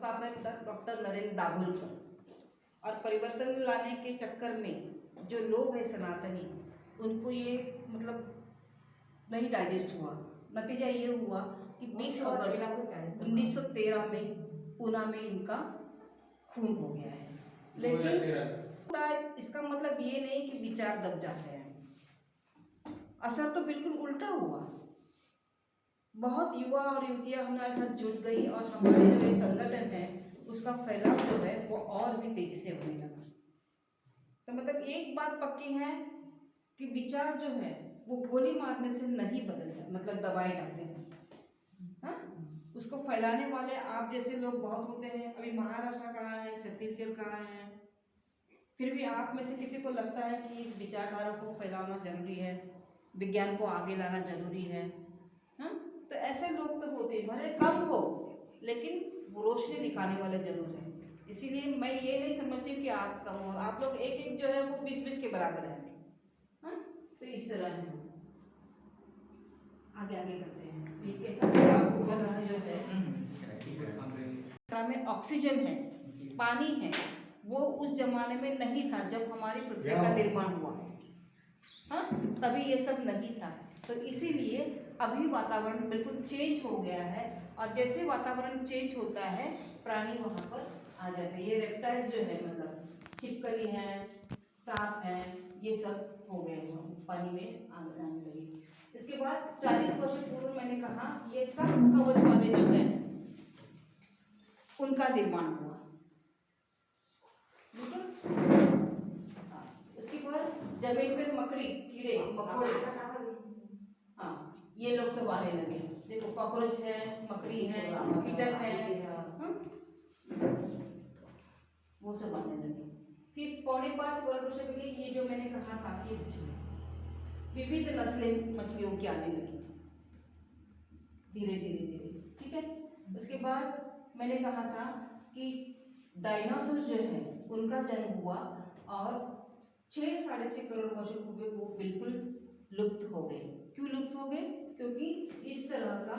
संस्थापक डॉक्टर नरेंद्र दाभोलकर। और परिवर्तन लाने के चक्कर में जो लोग हैं सनातनी, उनको ये मतलब नहीं डाइजेस्ट हुआ। नतीजा ये हुआ कि 20 अगस्त 1913 में पूना में इनका खून हो गया है। लेकिन इसका मतलब ये नहीं कि विचार दब जाते हैं, असर तो बिल्कुल उल्टा हुआ। बहुत युवा और युवतियां हमारे साथ जुड़ गई और हमारे जो ये संगठन है उसका फैलाव जो है वो और भी तेजी से होने लगा। तो मतलब एक बात पक्की है कि विचार जो है वो गोली मारने से नहीं बदलता, मतलब दबाए जाते हैं। हाँ, उसको फैलाने वाले आप जैसे लोग बहुत होते हैं। अभी महाराष्ट्र कहाँ है, छत्तीसगढ़ कहाँ है, फिर भी आप में से किसी को लगता है कि इस विचारधारा को फैलाना जरूरी है, विज्ञान को आगे लाना जरूरी है। हाँ, तो ऐसे लोग तो होते हैं, भले कम हो लेकिन वो रोशनी दिखाने वाले जरूर है। इसीलिए मैं ये नहीं समझती कि आप कम हो और आप लोग एक एक जो है वो 20-20 के बराबर है। हाँ, तो इस तरह है। आगे आगे करते हैं। ये कैसा जो है में ऑक्सीजन है, पानी है, वो उस जमाने में नहीं था जब हमारी पृथ्वी का निर्माण हुआ। हाँ, तभी ये सब नहीं था। तो इसीलिए अभी वातावरण बिल्कुल चेंज हो गया है और जैसे वातावरण चेंज होता है प्राणी वहाँ पर आ जाते हैं। ये रेप्टाइल्स जो है मतलब छिपकली हैं, सांप हैं, ये सब हो गए हैं, पानी में आने लगे। इसके बाद 40 वर्ष पूर्व मैंने कहा ये सब कवच वाले जो है उनका निर्माण हुआ। उसके बाद जमीन पे मकड़ी, कीड़े मकोड़े, हाँ, ये लोग सब आने लगे। देखो कॉकरोच है, मकड़ी है, कीटक है, वो सब आने लगे। फिर 4.5 वर्ष के लिए ये जो मैंने कहा था कि विविध नस्लें मछलियों की आने लगी धीरे धीरे धीरे। ठीक है, उसके बाद मैंने कहा था कि डायनासोर जो है उनका जन्म हुआ और 6-6.5 करोड़ वर्ष पूर्व वो बिल्कुल लुप्त हो गए। क्यों लुप्त हो गए? क्योंकि इस तरह का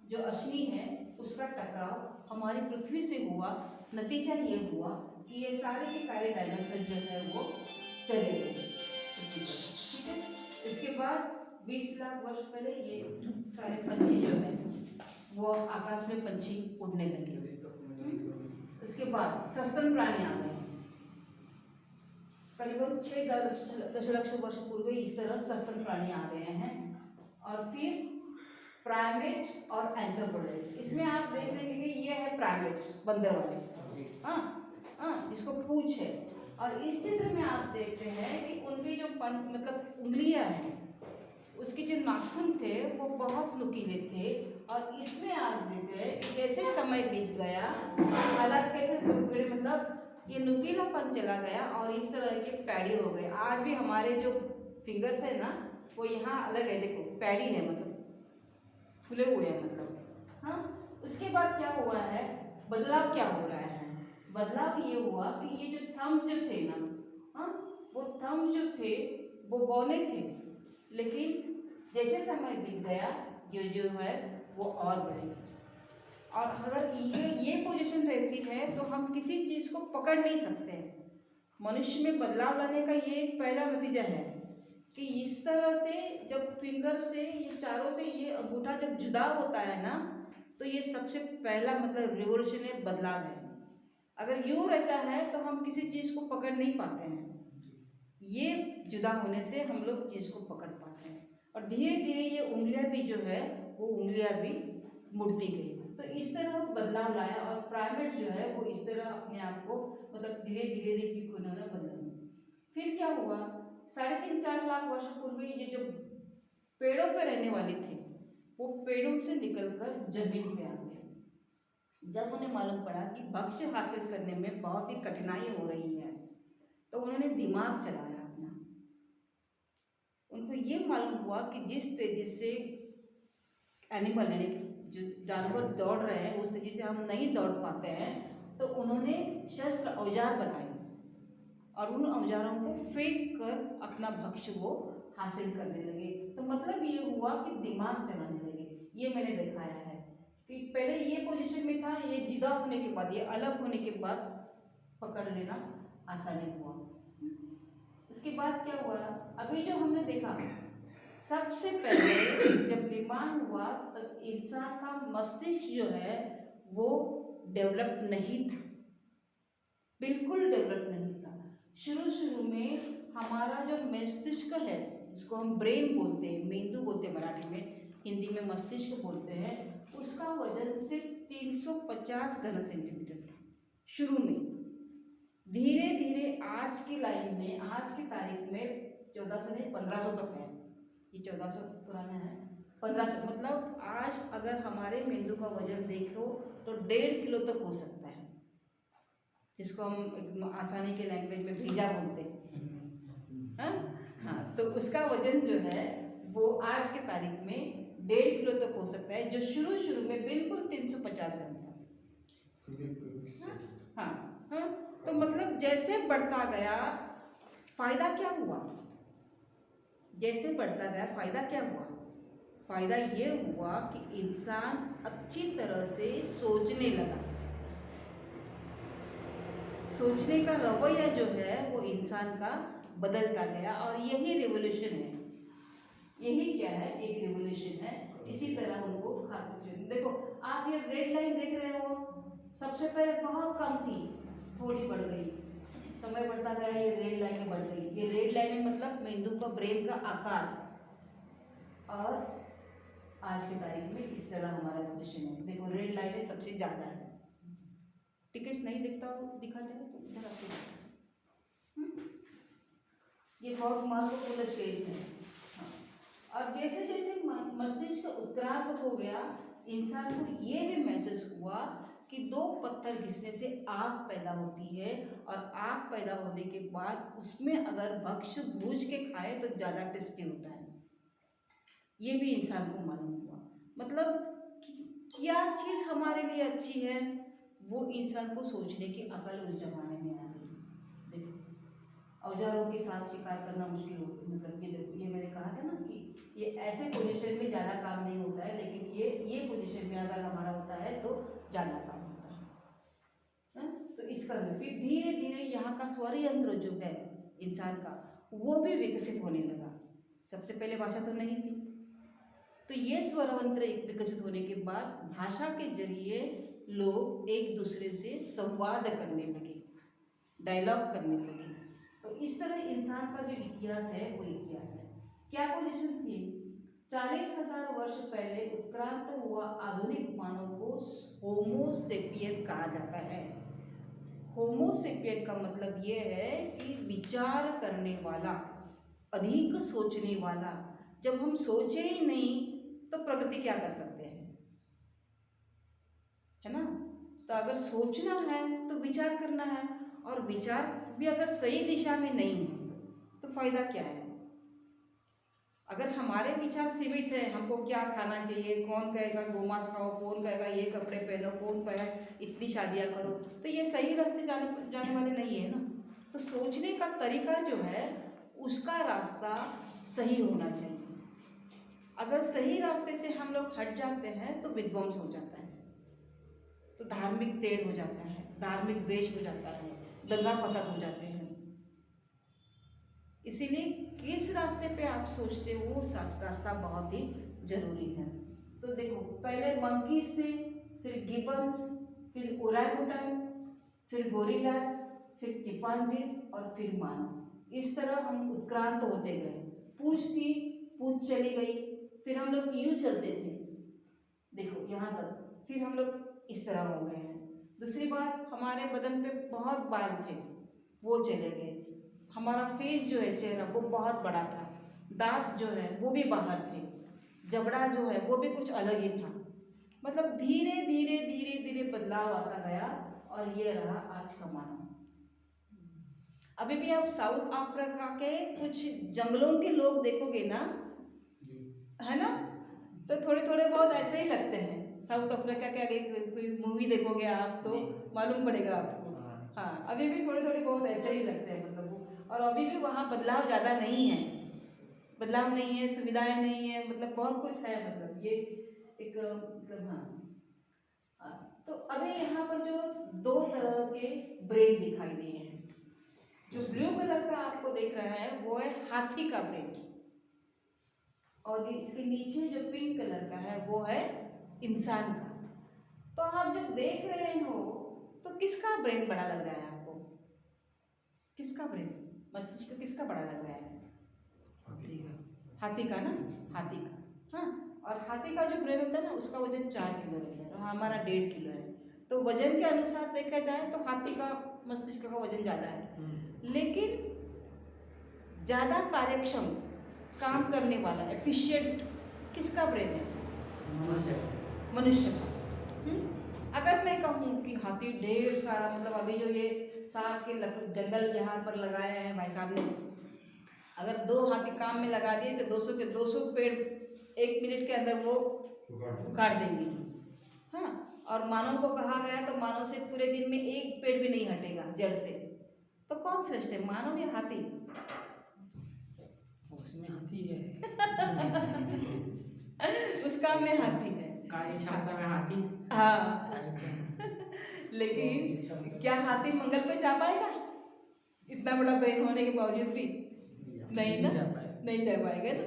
जो अश्नि है उसका टकराव हमारी पृथ्वी से हुआ। नतीजा ये हुआ कि ये सारे के सारे डायनासोर जो है वो चले गए। ठीक है, इसके बाद 20 लाख वर्ष पहले ये सारे पंछी जो है वो आकाश में पंछी उड़ने लगे। उसके बाद सस्तन प्राणी आ गए। करीबन 6 दशलक्ष वर्ष पूर्व इस तरह सस्तन प्राणी आ गए हैं। और फिर प्राइमेट्स और एंथ्रोपोइड्स। इसमें आप देख लेंगे कि ये है प्राइमेट्स, बंदर वाले, हाँ, जिसको पूंछ है। और इस चित्र में आप देखते हैं कि उनकी जो मतलब उंगलियां हैं, उसके जो नाखून थे वो बहुत नुकीले थे। और इसमें आप देखते हैं कि जैसे समय बीत गया हालात कैसे बिगड़े, मतलब ये नुकीलापन चला गया और इस तरह के पैडी हो गए। आज भी हमारे जो फिंगर्स है ना वो यहाँ अलग है, देखो पैडी है, मतलब फूले हुए हैं मतलब। हाँ, उसके बाद क्या हुआ है, बदलाव क्या हो रहा है? बदलाव ये हुआ कि ये जो थम्स जो थे ना, हाँ, वो थम्स जो थे वो बौने थे, लेकिन जैसे समय बीत गया ये जो है वो और बढ़े। और अगर ये पोजीशन रहती है तो हम किसी चीज को पकड़ नहीं सकते। मनुष्य में बदलाव लाने का ये एक पहला नतीजा है कि इस तरह से जब फिंगर से ये चारों से ये अंगूठा जब जुदा होता है ना, तो ये सबसे पहला मतलब रिवोल्यूशनरी बदलाव है। अगर यूं रहता है तो हम किसी चीज को पकड़ नहीं पाते हैं, ये जुदा होने से हम लोग चीज को पकड़ पाते हैं। और धीरे धीरे ये उंगलियां भी जो है वो उंगलियां भी मुड़ती गई। तो इस तरह बदलाव लाया और प्राइमेट जो है वो इस तरह अपने आप को मतलब धीरे धीरे धीरे उन्होंने बदला। फिर क्या हुआ, 3.5-4 लाख वर्ष पूर्व ये जो पेड़ों पे रहने वाले थे वो पेड़ों से निकलकर जमीन पे आ गए। जब उन्हें मालूम पड़ा कि भक्ष्य हासिल करने में बहुत ही कठिनाई हो रही है तो उन्होंने दिमाग चलाया अपना। उनको ये मालूम हुआ कि जिस तेजी से एनिमल यानी जो जानवर दौड़ रहे हैं उस तेजी से हम नहीं दौड़ पाते हैं, तो उन्होंने शस्त्र औजार बनाए और उन औजारों को फेंक कर अपना भक्ष्य वो हासिल करने लगे। तो मतलब ये हुआ कि दिमाग चलाने लगे। ये मैंने दिखाया है कि पहले ये पोजीशन में था, ये जुदा होने के बाद, ये अलग होने के बाद पकड़ लेना आसानी हुआ। उसके बाद क्या हुआ, अभी जो हमने देखा, सबसे पहले जब निर्माण हुआ तब इंसान का मस्तिष्क जो है वो डेवलप नहीं था, बिल्कुल डेवलप नहीं था। शुरू में हमारा जो मस्तिष्क है, जिसको हम ब्रेन बोलते हैं, मेंदू बोलते हैं मराठी में, हिंदी में मस्तिष्क बोलते हैं, उसका वजन सिर्फ 350 घन सेंटीमीटर था शुरू में। धीरे धीरे आज की लाइन में, आज की तारीख में 1400 नहीं 1500 तक है, ये 1400 पुराना है, 1500 मतलब आज अगर हमारे मेंदू का वजन देखो तो 1.5 किलो तक हो सकता है, जिसको हम आसानी के लैंग्वेज में भेजा बोलते हैं। हाँ, तो उसका वजन जो है वो आज के तारीख में 1.5 किलो तक हो सकता है, जो शुरू में बिल्कुल 350 ग्राम था। हाँ, तो मतलब जैसे बढ़ता गया फायदा क्या हुआ, जैसे बढ़ता गया फायदा क्या हुआ, फायदा ये हुआ कि इंसान अच्छी तरह से सोचने लगा। सोचने का रवैया जो है वो इंसान का बदलता गया, और यही रेवोल्यूशन है। यही क्या है, एक रेवोल्यूशन है। इसी तरह उनको खाते, देखो आप ये रेड लाइन देख रहे हो, सबसे पहले बहुत कम थी, थोड़ी बढ़ गई, समय बढ़ता गया, ये रेड लाइन बढ़ गई। ये रेड लाइन मतलब मेंदू का, ब्रेन का आकार, और आज की तारीख में इस तरह हमारा पोजीशन है। देखो रेड लाइन सबसे ज्यादा है, टिकट नहीं दिखता हो, दिखाते हैं तो इधर आते, ये बहुत महत्वपूर्ण स्टेज है। हाँ, और जैसे जैसे मस्तिष्क उत्क्रांत हो गया, इंसान को ये भी महसूस हुआ कि 2 पत्थर घिसने से आग पैदा होती है, और आग पैदा होने के बाद उसमें अगर भक्ष्य भूज के खाए तो ज़्यादा टेस्टी होता है। ये भी इंसान को मालूम हुआ। मतलब क्या चीज़ हमारे लिए अच्छी है, वो इंसान को सोचने की अकल उस जमाने में आ गई। देखो औजारों के साथ शिकार करना मुश्किल हो, मतलब ये देखो, ये मैंने कहा था ना कि ये ऐसे पोजीशन में ज़्यादा काम नहीं होता है, लेकिन ये पोजीशन में अगर हमारा होता है तो ज़्यादा काम होता है। तो इसका फिर धीरे धीरे यहाँ का स्वर यंत्र जो है इंसान का, वो भी विकसित होने लगा। सबसे पहले भाषा तो नहीं थी, तो ये स्वर यंत्र विकसित होने के बाद भाषा के जरिए लोग एक दूसरे से संवाद करने लगे, डायलॉग करने लगे। तो इस तरह इंसान का जो इतिहास है वो इतिहास है। क्या पोजीशन थी, 40,000 वर्ष पहले उत्क्रांत हुआ आधुनिक मानव को होमो सेपियन कहा जाता है। होमो सेपियन का मतलब ये है कि विचार करने वाला, अधिक सोचने वाला। जब हम सोचे ही नहीं तो प्रगति क्या कर सकते हैं, है ना। तो अगर सोचना है तो विचार करना है, और विचार भी अगर सही दिशा में नहीं है तो फायदा क्या है। अगर हमारे विचार सीमित है, हमको क्या खाना चाहिए, कौन कहेगा गोमांस खाओ, कौन कहेगा ये कपड़े पहनो, कौन कहेगा इतनी शादियाँ करो, तो ये सही रास्ते जाने वाले नहीं है ना। तो सोचने का तरीका जो है उसका रास्ता सही होना चाहिए। अगर सही रास्ते से हम लोग हट जाते हैं तो विध्वंस हो जाता है, तो धार्मिक तेढ़ हो जाता है, धार्मिक द्वेष हो जाता है, दंगा फसाद हो जाते हैं। इसीलिए किस रास्ते पे आप सोचते हो वो रास्ता बहुत ही जरूरी है। तो देखो पहले मंकीज थे, फिर गिबन्स, फिर ओरांगुटान, फिर गोरिल्लास, फिर चिंपांजीज, और फिर मानव। इस तरह हम उत्क्रांत होते गए। पूंछ थी, पूंछ चली गई, फिर हम लोग यूं चलते थे, देखो यहाँ तक, फिर हम लोग इस तरह हो गए हैं। दूसरी बात, हमारे बदन पे बहुत बाल थे, वो चले गए। हमारा फेस जो है, चेहरा, वो बहुत बड़ा था, दांत जो है वो भी बाहर थे, जबड़ा जो है वो भी कुछ अलग ही था। मतलब धीरे धीरे धीरे धीरे बदलाव आता गया, और ये रहा आज का मानव। अभी भी आप साउथ अफ्रीका के कुछ जंगलों के लोग देखोगे ना, है ना, तो थोड़े थोड़े बहुत ऐसे ही लगते हैं। साउथ अफ्रीका के आगे कोई मूवी देखोगे आप तो मालूम पड़ेगा आपको। हाँ, अभी भी थोड़े थोड़े बहुत ऐसे ही लगते हैं, मतलब वो। और अभी भी वहाँ बदलाव ज़्यादा नहीं है, बदलाव नहीं है, सुविधाएं नहीं है, मतलब बहुत कुछ है, मतलब ये एक मतलब हाँ। तो अभी यहाँ पर जो दो तरह के ब्रेन दिखाई दिए हैं, जो ब्लू कलर का आपको देख रहा है वो है हाथी का ब्रेन, और इसके नीचे जो पिंक कलर का है वो है इंसान का। तो आप जब देख रहे हो तो किसका ब्रेन बड़ा लग रहा है आपको? किसका ब्रेन, मस्तिष्क किसका बड़ा लग रहा है? हाथी का। हाथी का ना, हाथी का। हाँ, और हाथी का जो ब्रेन होता है ना उसका वजन 4 किलो रहता है, और हमारा 1.5 किलो है। तो वजन के अनुसार देखा जाए तो हाथी का मस्तिष्क का वजन ज़्यादा है, लेकिन ज़्यादा कार्यक्षम काम करने वाला एफिशिएंट किसका ब्रेन है? मनुष्य का। अगर मैं कहूँ कि हाथी ढेर सारा, मतलब अभी जो ये साग के जंगल यहाँ पर लगाए हैं भाई साहब ने, अगर 2 हाथी काम में लगा दिए तो 200 के 200 पेड़ 1 मिनट के अंदर वो उखाड़ देंगे। हाँ, और मानव को कहा गया तो मानव से पूरे दिन में 1 पेड़ भी नहीं हटेगा जड़ से। तो कौन श्रेष्ठ है, मानव या हाथी? उसमें हाथी है। उसका में हाथी है, कार्य क्षमता में हाथी। हाँ। लेकिन क्या हाथी मंगल पे जा पाएगा? इतना बड़ा ब्रेन होने के बावजूद भी नहीं ना, नहीं जा पाएगा ना।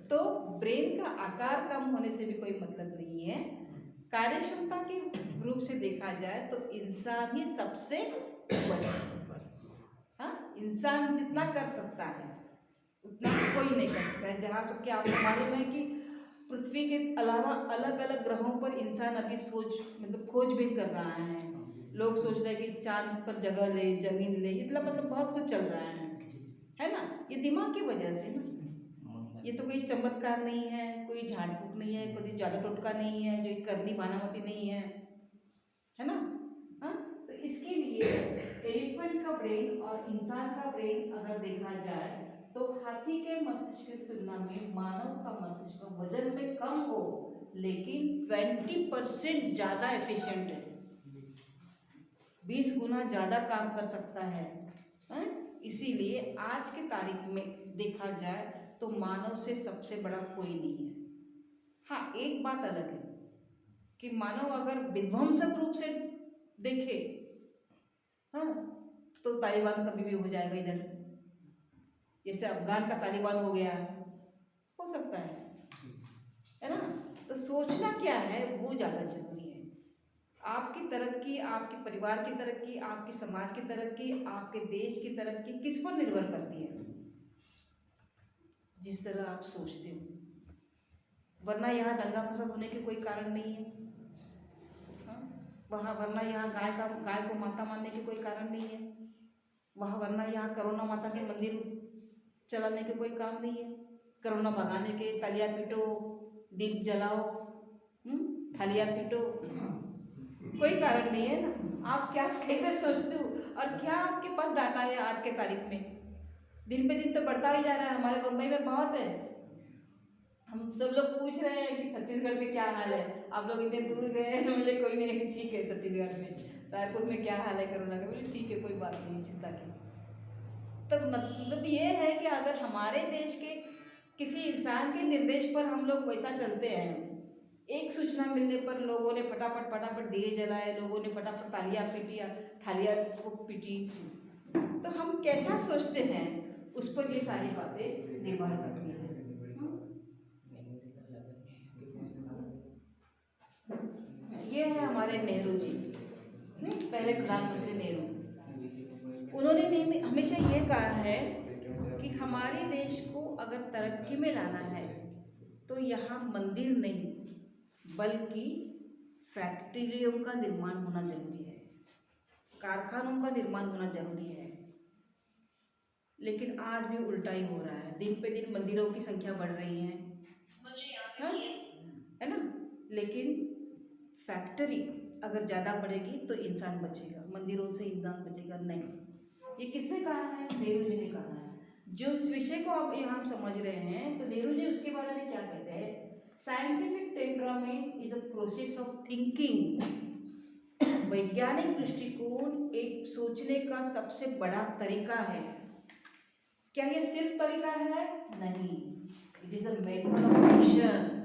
तो ब्रेन का आकार कम होने से भी कोई मतलब नहीं है। कार्य क्षमता के रूप से देखा जाए तो इंसान ही सबसे ऊपर है। हाँ, इंसान जितना कर सकता है उतना कोई नहीं कर सकता है। जहाँ तक कि आपको मालूम है कि पृथ्वी के अलावा अलग अलग ग्रहों पर इंसान अभी मतलब खोजबीन कर रहा है। लोग सोच रहे हैं कि चांद पर जगह ले, जमीन ले, इतना मतलब बहुत कुछ चल रहा है ना। ये दिमाग की वजह से ना, ये तो कोई चमत्कार नहीं है, कोई झाड़ फूक नहीं है, कोई जादू टोटका नहीं है, जो करनी बानामती नहीं है ना। हाँ, तो इसके लिए एलिफेंट का ब्रेन और इंसान का ब्रेन अगर देखा जाए तो हाथी के मस्तिष्क की तुलना में मानव का मस्तिष्क वजन में कम हो, लेकिन 20% ज़्यादा एफिशिएंट है, 20 गुना ज़्यादा काम कर सकता है। इसीलिए आज के तारीख में देखा जाए तो मानव से सबसे बड़ा कोई नहीं है। हाँ, एक बात अलग है कि मानव अगर विध्वंसक रूप से देखे, हाँ, तो तालिबान कभी भी हो जाएगा इधर, जैसे अफगान का तालिबान हो गया, हो सकता है ना। तो सोचना क्या है वो ज़्यादा जरूरी है। आपकी तरक्की, आपके परिवार की तरक्की, आपके समाज की तरक्की, आपके देश की तरक्की किस पर निर्भर करती है? जिस तरह आप सोचते हो। वरना यहाँ दंगा फसाद होने के कोई कारण नहीं है। वहाँ वरना यहाँ गाय को माता मानने के कोई कारण नहीं है। वहाँ वरना यहाँ करोना माता के मंदिर चलाने के कोई काम नहीं है। करोना भगाने के तालियां पीटो, दीप जलाओ, थालियां पीटो, कोई कारण नहीं है ना। आप क्या कैसे सोचते हो और क्या आपके पास डाटा है आज के तारीख में? दिन पे दिन तो बढ़ता ही जा रहा है। हमारे मुंबई में बहुत है। हम सब लोग पूछ रहे हैं कि छत्तीसगढ़ में क्या हाल है। आप लोग इतने दूर गए हैं, बोले कोई नहीं, ठीक है छत्तीसगढ़ में, रायपुर में क्या हाल है कोरोना का? बोले ठीक है, कोई बात नहीं, चिंता की। तो मतलब ये है कि अगर हमारे देश के किसी इंसान के निर्देश पर हम लोग वैसा चलते हैं, एक सूचना मिलने पर लोगों ने फटाफट दिए जलाए, लोगों ने फटाफट थालियां को पीटी, तो हम कैसा सोचते हैं उस पर ये सारी बातें निर्भर करती हैं। ये है हमारे नेहरू जी, पहले प्रधानमंत्री नेहरू। उन्होंने हमेशा ये कहा है कि हमारे देश को अगर तरक्की में लाना है तो यहाँ मंदिर नहीं बल्कि फैक्ट्रियों का निर्माण होना जरूरी है, कारखानों का निर्माण होना जरूरी है। लेकिन आज भी उल्टा ही हो रहा है। दिन पे दिन मंदिरों की संख्या बढ़ रही है, है ना। लेकिन फैक्ट्री अगर ज़्यादा बढ़ेगी तो इंसान बचेगा, मंदिरों से इंसान बचेगा नहीं। ये किसने कहा है? नेहरू जी ने कहा है। जो इस विषय को आप यहाँ समझ रहे हैं, तो नेहरू जी उसके बारे में क्या कहते हैं? Scientific temperament is a process of thinking. वैज्ञानिक दृष्टिकोण एक सोचने का सबसे बड़ा तरीका है। क्या ये सिर्फ तरीका है? नहीं, it is a method of action.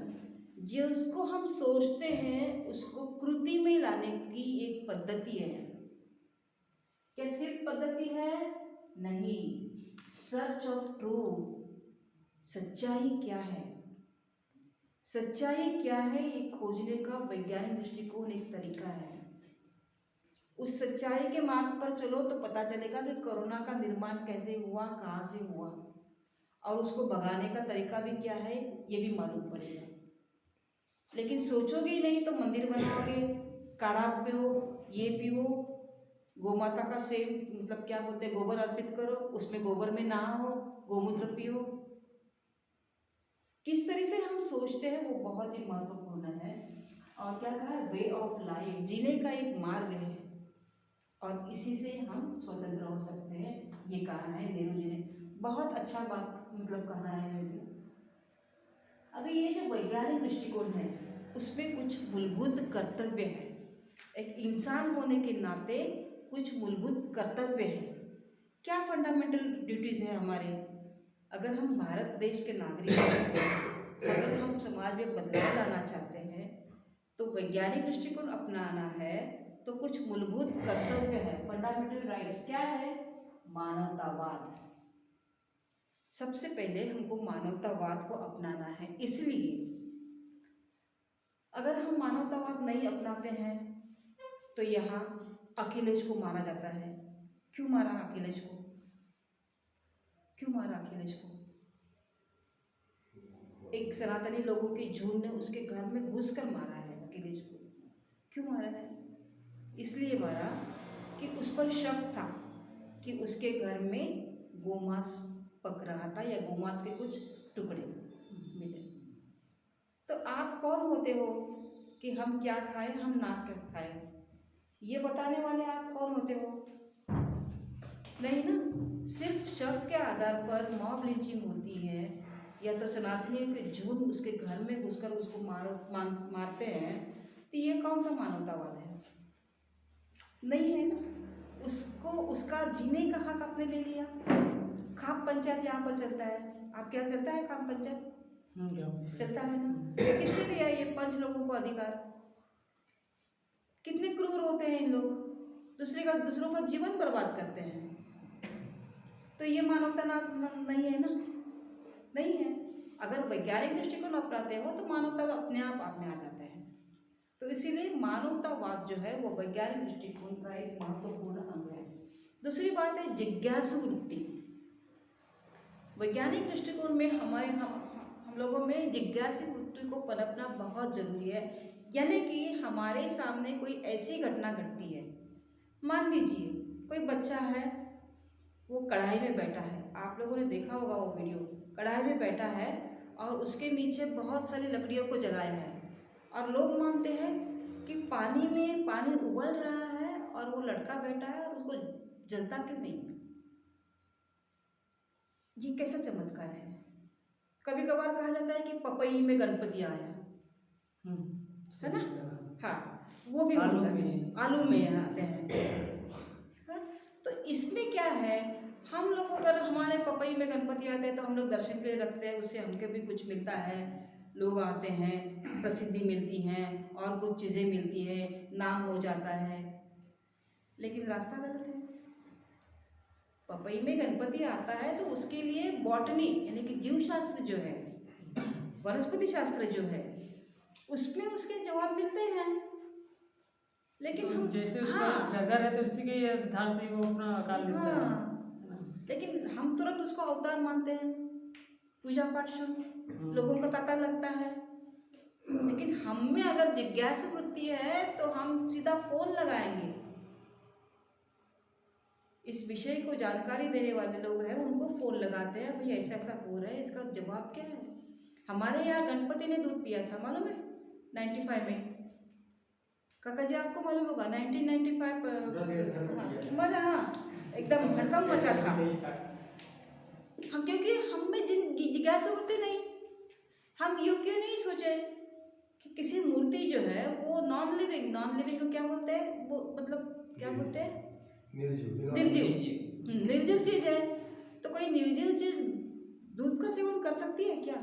जो उसको हम सोचते हैं उसको कृति में लाने की एक पद्धति है। क्या सिर्फ पद्धति है? नहीं, सर्च ऑफ ट्रू, सच्चाई क्या है, सच्चाई क्या है ये खोजने का वैज्ञानिक दृष्टिकोण एक तरीका है। उस सच्चाई के मार्ग पर चलो तो पता चलेगा कि कोरोना का निर्माण कैसे हुआ, कहाँ से हुआ, और उसको भगाने का तरीका भी क्या है ये भी मालूम पड़ेगा। लेकिन सोचोगे ही नहीं तो मंदिर बनाओगे, काढ़ा पियो, ये पियो, गौ माता का सेम मतलब क्या बोलते हैं गोबर अर्पित करो, उसमें गोबर में नहाओ, गोमूत्र पियो। किस तरह से हम सोचते हैं वो बहुत ही महत्वपूर्ण है। और क्या कहा, वे ऑफ लाइफ, जीने का एक मार्ग है और इसी से हम स्वतंत्र हो सकते हैं, ये कहा है नेहरू जी ने। बहुत अच्छा बात मतलब कहा है नेहरू। अभी ये जो वैज्ञानिक दृष्टिकोण है उसमें कुछ मूलभूत कर्तव्य है, एक इंसान होने के नाते कुछ मूलभूत कर्तव्य है। क्या फंडामेंटल ड्यूटीज है हमारे? अगर हम भारत देश के नागरिक हैं, अगर हम समाज में बदलाव लाना चाहते हैं तो वैज्ञानिक दृष्टिकोण अपनाना है, तो कुछ मूलभूत कर्तव्य है, फंडामेंटल राइट्स। क्या है? मानवतावाद। सबसे पहले हमको मानवतावाद को अपनाना है। इसलिए अगर हम मानवतावाद नहीं अपनाते हैं तो यहाँ अखिलेश को मारा जाता है। क्यों मारा अखिलेश को? क्यों मारा अखिलेश को? एक सनातनी लोगों के झुंड ने उसके घर में घुसकर मारा है अखिलेश को। क्यों मारा है? इसलिए मारा कि उस पर शक था कि उसके घर में गोमांस पक रहा था या गोमांस के कुछ टुकड़े मिले। तो आप कौन होते हो कि हम क्या खाएं, हम ना क्या खाएं, ये बताने वाले आप कौन होते हो? नहीं ना। सिर्फ शक के आधार पर मॉब लिंचिंग होती है या तो सनातनियों के झुंड उसके घर में घुसकर उसको मारते हैं, तो ये कौन सा मानवतावाद है? नहीं है ना। उसको उसका जीने का हक आपने ले लिया। खाप पंचायत यहाँ पर चलता है, आपके यहाँ चलता है खाप पंचायत? चलता है ना। किसने दिया ये 5 लोगों को अधिकार? कितने क्रूर होते हैं इन लोग, दूसरों का जीवन बर्बाद करते हैं। तो ये मानवता ना नहीं है ना, नहीं है। अगर वैज्ञानिक दृष्टिकोण अपनाते हो तो मानवता अपने आप में आ जाता है। तो इसीलिए मानवतावाद जो है वो वैज्ञानिक दृष्टिकोण का एक महत्वपूर्ण अंग है। दूसरी बात है जिज्ञासु वृत्ति। वैज्ञानिक दृष्टिकोण में हम लोगों में जिज्ञासु वृत्ति को पनपना बहुत जरूरी है। यानी कि हमारे सामने कोई ऐसी घटना घटती है, मान लीजिए कोई बच्चा है, वो कढ़ाई में बैठा है, आप लोगों ने देखा होगा वो वीडियो, कढ़ाई में बैठा है और उसके नीचे बहुत सारी लकड़ियों को जलाया है और लोग मानते हैं कि पानी उबल रहा है और वो लड़का बैठा है और उसको जलता क्यों नहीं? ये कैसा चमत्कार है? कभी कभार कहा जाता है कि पपई में गणपति आया, है ना? हाँ, वो भी होता है, आलू में आते हैं। तो इसमें क्या है, हम लोग अगर हमारे पपई में गणपति आते हैं तो हम लोग दर्शन के लिए रखते हैं, उससे हमके भी कुछ मिलता है, लोग आते हैं, प्रसिद्धि मिलती है और कुछ चीज़ें मिलती है, नाम हो जाता है। लेकिन रास्ता गलत है। पपई में गणपति आता है तो उसके लिए बॉटनी यानी कि जीव शास्त्र जो है, वनस्पति शास्त्र जो है, उसमें उसके जवाब मिलते हैं। लेकिन तो हम जैसे उसका हाँ, जगह है तो उसी के आधार से वो अपना आकार लेता है ना? लेकिन हम तुरंत उसको अवतार मानते हैं, पूजा पाठ शुरू, लोगों का तांता लगता है। लेकिन हम में अगर जिज्ञासु वृत्ति है तो हम सीधा फोन लगाएंगे। इस विषय को जानकारी देने वाले लोग हैं उनको फोन लगाते हैं, भाई ऐसा ऐसा हो रहा है, इसका जवाब क्या है? हमारे यहाँ गणपति ने दूध पिया था, मालूम है? 95 में। काका जी आपको मालूम होगा 1995 मजा, हाँ एकदम हड़कंप मचा था। हम क्योंकि हम में जिज्ञासा वृत्ति नहीं, हम यूँ क्यों नहीं सोचे कि किसी मूर्ति जो है वो नॉन लिविंग को क्या बोलते हैं, वो मतलब क्या बोलते हैं, निर्जीव चीज है। तो कोई निर्जीव चीज दूध का सेवन कर सकती है क्या?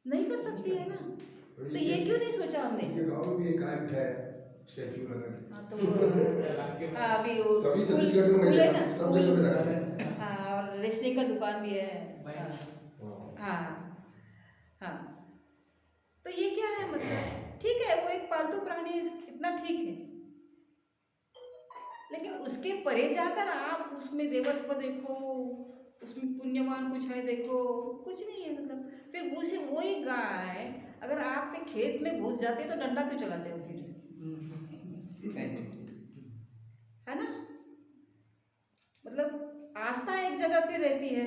नहीं कर सकती है ना। तो ये क्यों नहीं सोचा हमने? ये गाँव में भी एक गाय बिठा है स्टैचू लगा के। हाँ, तो अभी वो सभी स्कूल छत्तीसगढ़ में स्कूल है ना, सब जगह पे लगा है। हाँ, और रेशनिंग का दुकान भी है। हाँ हाँ, तो ये क्या है मतलब, ठीक है वो एक पालतू प्राणी इतना ठीक है, लेकिन उसके परे जाकर आप उसमें देवत्व देखो, उसमें पुण्यवान कुछ है देखो, कुछ नहीं है मतलब। फिर वो से वही गाय अगर आपके खेत में घुस जाती है तो डंडा क्यों चलाते हो फिर? है ना, मतलब आस्था एक जगह फिर रहती है।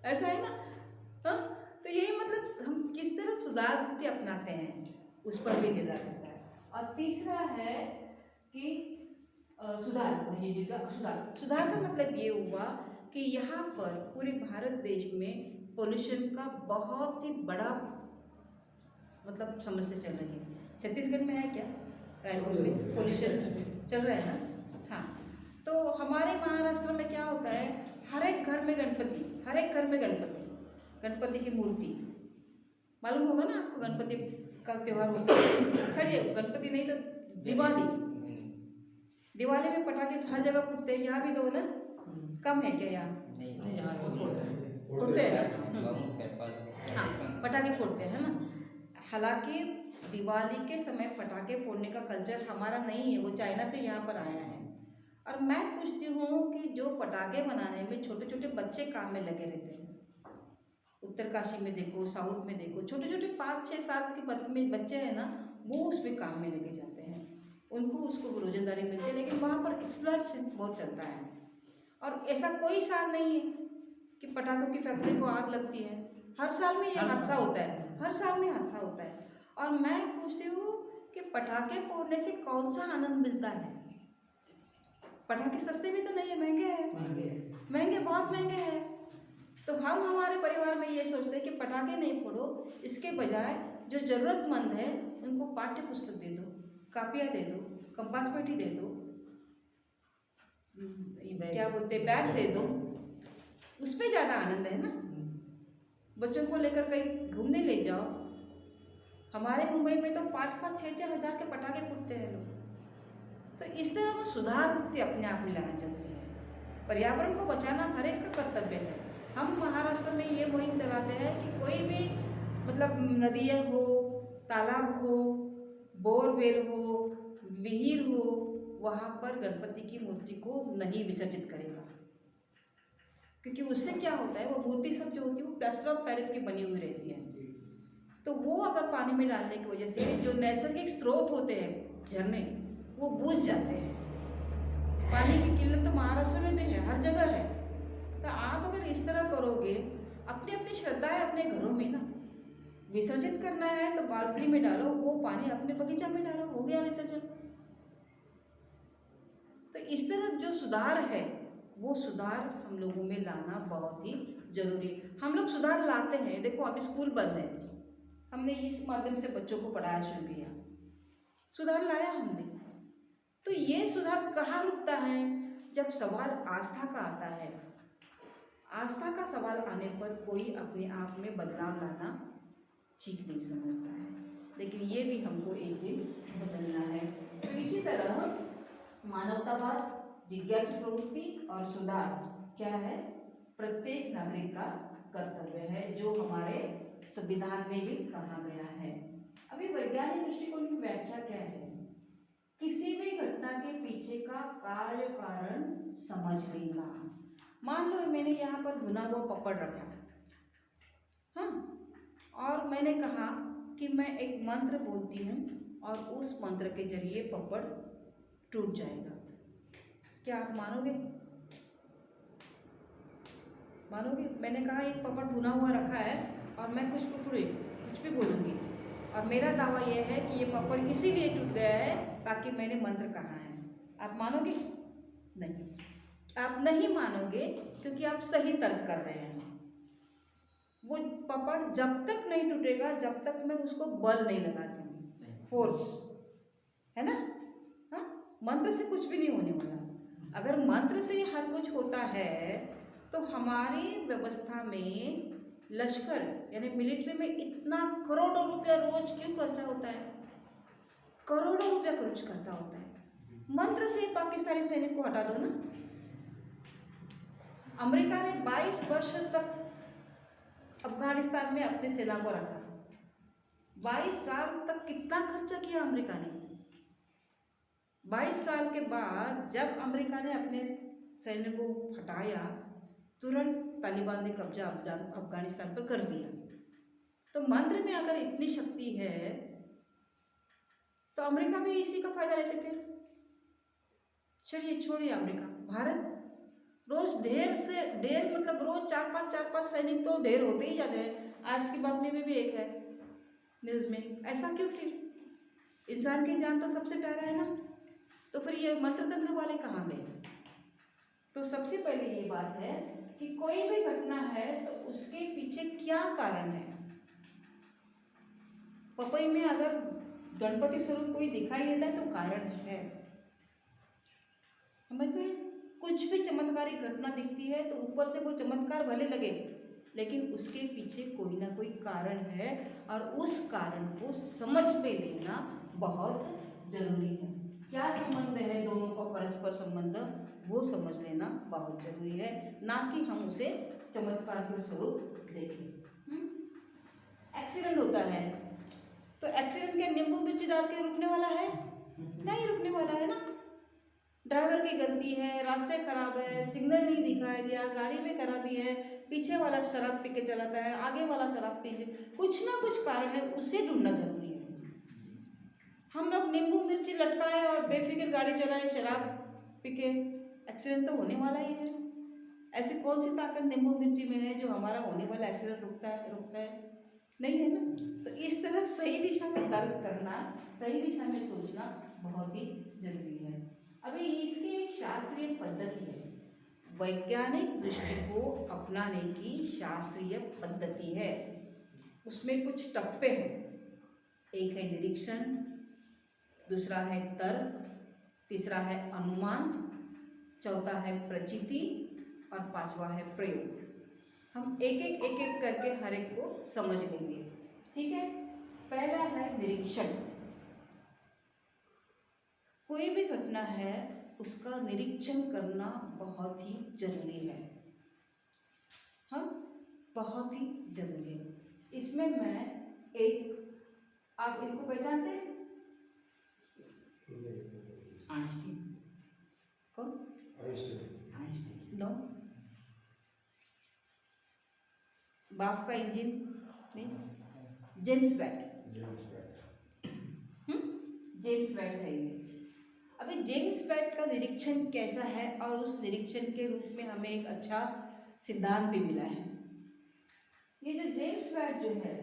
ऐसा है ना। हाँ, तो यही मतलब हम किस तरह सुधार वृत्ति अपनाते हैं उस पर भी निर्भर करता है। और तीसरा है कि सुधार, ये जिसका सुधार का मतलब ये हुआ कि यहाँ पर पूरे भारत देश में पोल्यूशन का बहुत ही बड़ा मतलब समस्या चल रही है। छत्तीसगढ़ में है क्या, रायपुर में पोल्यूशन चल रहा है ना। हाँ, तो हमारे महाराष्ट्र में क्या होता है, हर एक घर में गणपति, हर एक घर में गणपति, गणपति की मूर्ति। मालूम होगा ना आपको, गणपति का त्योहार होता है। चलिए गणपति नहीं तो दिवाली, दिवाली में पटाखे हर जगह फूटते हैं, यहाँ भी दो ना, कम है क्या यहाँ? फोड़ते हैं ना। हाँ, पटाखे फोड़ते हैं ना। हालांकि दिवाली के समय पटाखे फोड़ने का कल्चर हमारा नहीं है, वो चाइना से यहाँ पर आया है। और मैं पूछती हूँ कि जो पटाखे बनाने में छोटे छोटे बच्चे काम में लगे रहते हैं, उत्तरकाशी में देखो, साउथ में देखो, छोटे छोटे 5-6 साल के बच्चे हैं ना, वो उसमें काम में लगे जाते हैं, उनको उसको रोजंदारी मिलती है। लेकिन वहाँ पर एक्सप्लोरेशन बहुत चलता है। और ऐसा कोई साल नहीं है कि पटाखों की फैक्ट्री को आग लगती है, हर साल में ये हादसा होता है, हर साल में हादसा होता है। और मैं पूछती हूँ कि पटाखे फोड़ने से कौन सा आनंद मिलता है? पटाखे सस्ते भी तो नहीं है, महंगे हैं, महंगे बहुत महंगे हैं। तो हम हमारे परिवार में ये सोचते हैं कि पटाखे नहीं फोड़ो, इसके बजाय जो ज़रूरतमंद है उनको पाठ्य पुस्तक दे दो, कापियाँ दे दो, कंपास पेटी दे दो, क्या बोलते हैं, बैग दे दो, उस पर ज़्यादा आनंद है ना। बच्चों को लेकर कहीं घूमने ले जाओ। हमारे मुंबई में तो 5-5, 6-6 हज़ार के पटाखे फूटते हैं लोग। तो इस तरह वो सुधार वृत्ति अपने आप में लाना चाहते हैं। पर्यावरण को बचाना हर एक का कर्तव्य है। हम महाराष्ट्र में ये मुहिम चलाते हैं कि कोई भी मतलब नदियाँ हो, तालाब हो, बोरवेल हो, विहीर हो, वहाँ पर गणपति की मूर्ति को नहीं विसर्जित करेगा, क्योंकि उससे क्या होता है, वो मूर्ति सब जो होती है वो प्लास्टर ऑफ पेरिस की बनी हुई रहती है। तो वो अगर पानी में डालने की वजह से जो नैसर्गिक स्रोत होते हैं झरने, वो बूझ जाते हैं। पानी की किल्लत तो महाराष्ट्र में भी है, हर जगह है। तो आप अगर इस तरह करोगे, अपनी अपनी श्रद्धा है अपने घरों में ना, विसर्जित करना है तो बालकनी में डालो, वो पानी अपने बगीचा में डालो, हो गया विसर्जन। तो इस तरह जो सुधार है वो सुधार हम लोगों में लाना बहुत ही जरूरी है। हम लोग सुधार लाते हैं। देखो अभी स्कूल बंद है, हमने इस माध्यम से बच्चों को पढ़ाया शुरू किया, सुधार लाया हमने। तो ये सुधार कहाँ रुकता है? जब सवाल आस्था का आता है। आस्था का सवाल आने पर कोई अपने आप में बदलाव लाना ठीक नहीं समझता है, लेकिन ये भी हमको एक दिन बदलना है। तो इसी तरह मानवतावाद, जिज्ञासु प्रवृत्ति और सुधार क्या है? प्रत्येक नागरिक का कर्तव्य है, जो हमारे संविधान में भी कहा गया है। अभी वैज्ञानिक दृष्टिकोण की व्याख्या क्या है? किसी भी घटना के पीछे का कार्य कारण समझ लेना। मान लो मैंने यहाँ पर भुना हुआ पपड़ रखा, हाँ, और मैंने कहा कि मैं एक मंत्र बोलती हूँ और उस मंत्र के जरिए पपड़ टूट जाएगा। क्या आप मानोगे? मानोगे? मैंने कहा एक पपड़ भुना हुआ रखा है और मैं कुछ भी बोलूँगी और मेरा दावा यह है कि ये पपड़ इसीलिए टूट गया है ताकि मैंने मंत्र कहा है। आप मानोगे? नहीं, आप नहीं मानोगे, क्योंकि आप सही तर्क कर रहे हैं। वो पपड़ जब तक नहीं टूटेगा जब तक मैं उसको बल नहीं लगाती हूँ, फोर्स, है ना। हाँ, मंत्र से कुछ भी नहीं होने वाला। अगर मंत्र से हर कुछ होता है तो हमारी व्यवस्था में लश्कर यानी मिलिट्री में इतना करोड़ों रुपया रोज क्यों खर्चा होता है? करोड़ों रुपया खर्च करता होता है। मंत्र से पाकिस्तानी सैनिक को हटा दो ना। अमेरिका ने 22 वर्ष तक अफगानिस्तान में अपनी सेना को रखा। 22 साल तक कितना खर्चा किया अमेरिका ने? 22 साल के बाद जब अमेरिका ने अपने सैन्य को हटाया, तुरंत तालिबान ने कब्जा अफगानिस्तान पर कर दिया। तो मंत्र में अगर इतनी शक्ति है तो अमेरिका भी इसी का फायदा लेते थे। चलिए छोड़िए अमेरिका, भारत रोज ढेर से ढेर मतलब रोज 4-5 सैनिक तो ढेर होते ही जाते हैं। आज की बात में भी एक है न्यूज़ में। ऐसा क्यों? फिर इंसान की जान तो सबसे प्यारा है ना, तो फिर ये मंत्र तंत्र वाले कहाँ गए? तो सबसे पहले ये बात है कि कोई भी घटना है तो उसके पीछे क्या कारण है। पपई में अगर गणपति स्वरूप कोई दिखाई देता है तो कारण है, समझ में? कुछ भी चमत्कारी घटना दिखती है तो ऊपर से वो चमत्कार भले लगे, लेकिन उसके पीछे कोई ना कोई कारण है और उस कारण को समझ में लेना बहुत जरूरी है। क्या संबंध है दोनों का, परस्पर संबंध, वो समझ लेना बहुत जरूरी है, ना कि हम उसे चमत्कार के स्वरूप देखें। एक्सीडेंट होता है तो एक्सीडेंट के नींबू मिर्ची डाल के रुकने वाला है? नहीं रुकने वाला है ना। ड्राइवर की गलती है, रास्ते खराब है, सिग्नल नहीं दिखाई दिया, गाड़ी में खराबी है, पीछे वाला शराब पी के चलाता है, आगे वाला शराब पी के, कुछ ना कुछ कारण है, उसे ढूंढना जरूरी है। हम लोग नींबू मिर्ची लटकाए और बेफिक्र गाड़ी चलाए शराब पी के, एक्सीडेंट तो होने वाला ही है। ऐसी कौन सी ताकत नींबू मिर्ची में है जो हमारा होने वाला एक्सीडेंट रोकता है? नहीं है ना। तो इस तरह सही दिशा में तर्क करना, सही दिशा में सोचना बहुत ही जरूरी है। अभी इसकी एक शास्त्रीय पद्धति है, वैज्ञानिक दृष्टि को अपनाने की शास्त्रीय पद्धति है। उसमें कुछ टप्पे हैं। एक है निरीक्षण, दूसरा है तर्क, तीसरा है अनुमान, चौथा है प्रचिति और पांचवा है प्रयोग। हम एक एक करके हर एक को समझ लेंगे, ठीक है? पहला है निरीक्षण। कोई भी घटना है उसका निरीक्षण करना बहुत ही जरूरी है। हाँ, बहुत ही जरूरी है। इसमें मैं आप इनको पहचानते हैं? आइंस्टीन। कौन? आइंस्टीन। नो। बाफ का इंजन? नहीं। James wait. जेम्स वेट है ये। अभी जेम्स वेट का निरीक्षण कैसा है और उस निरीक्षण के रूप में हमें एक अच्छा सिद्धांत भी मिला है। ये जो जेम्स वेट जो है,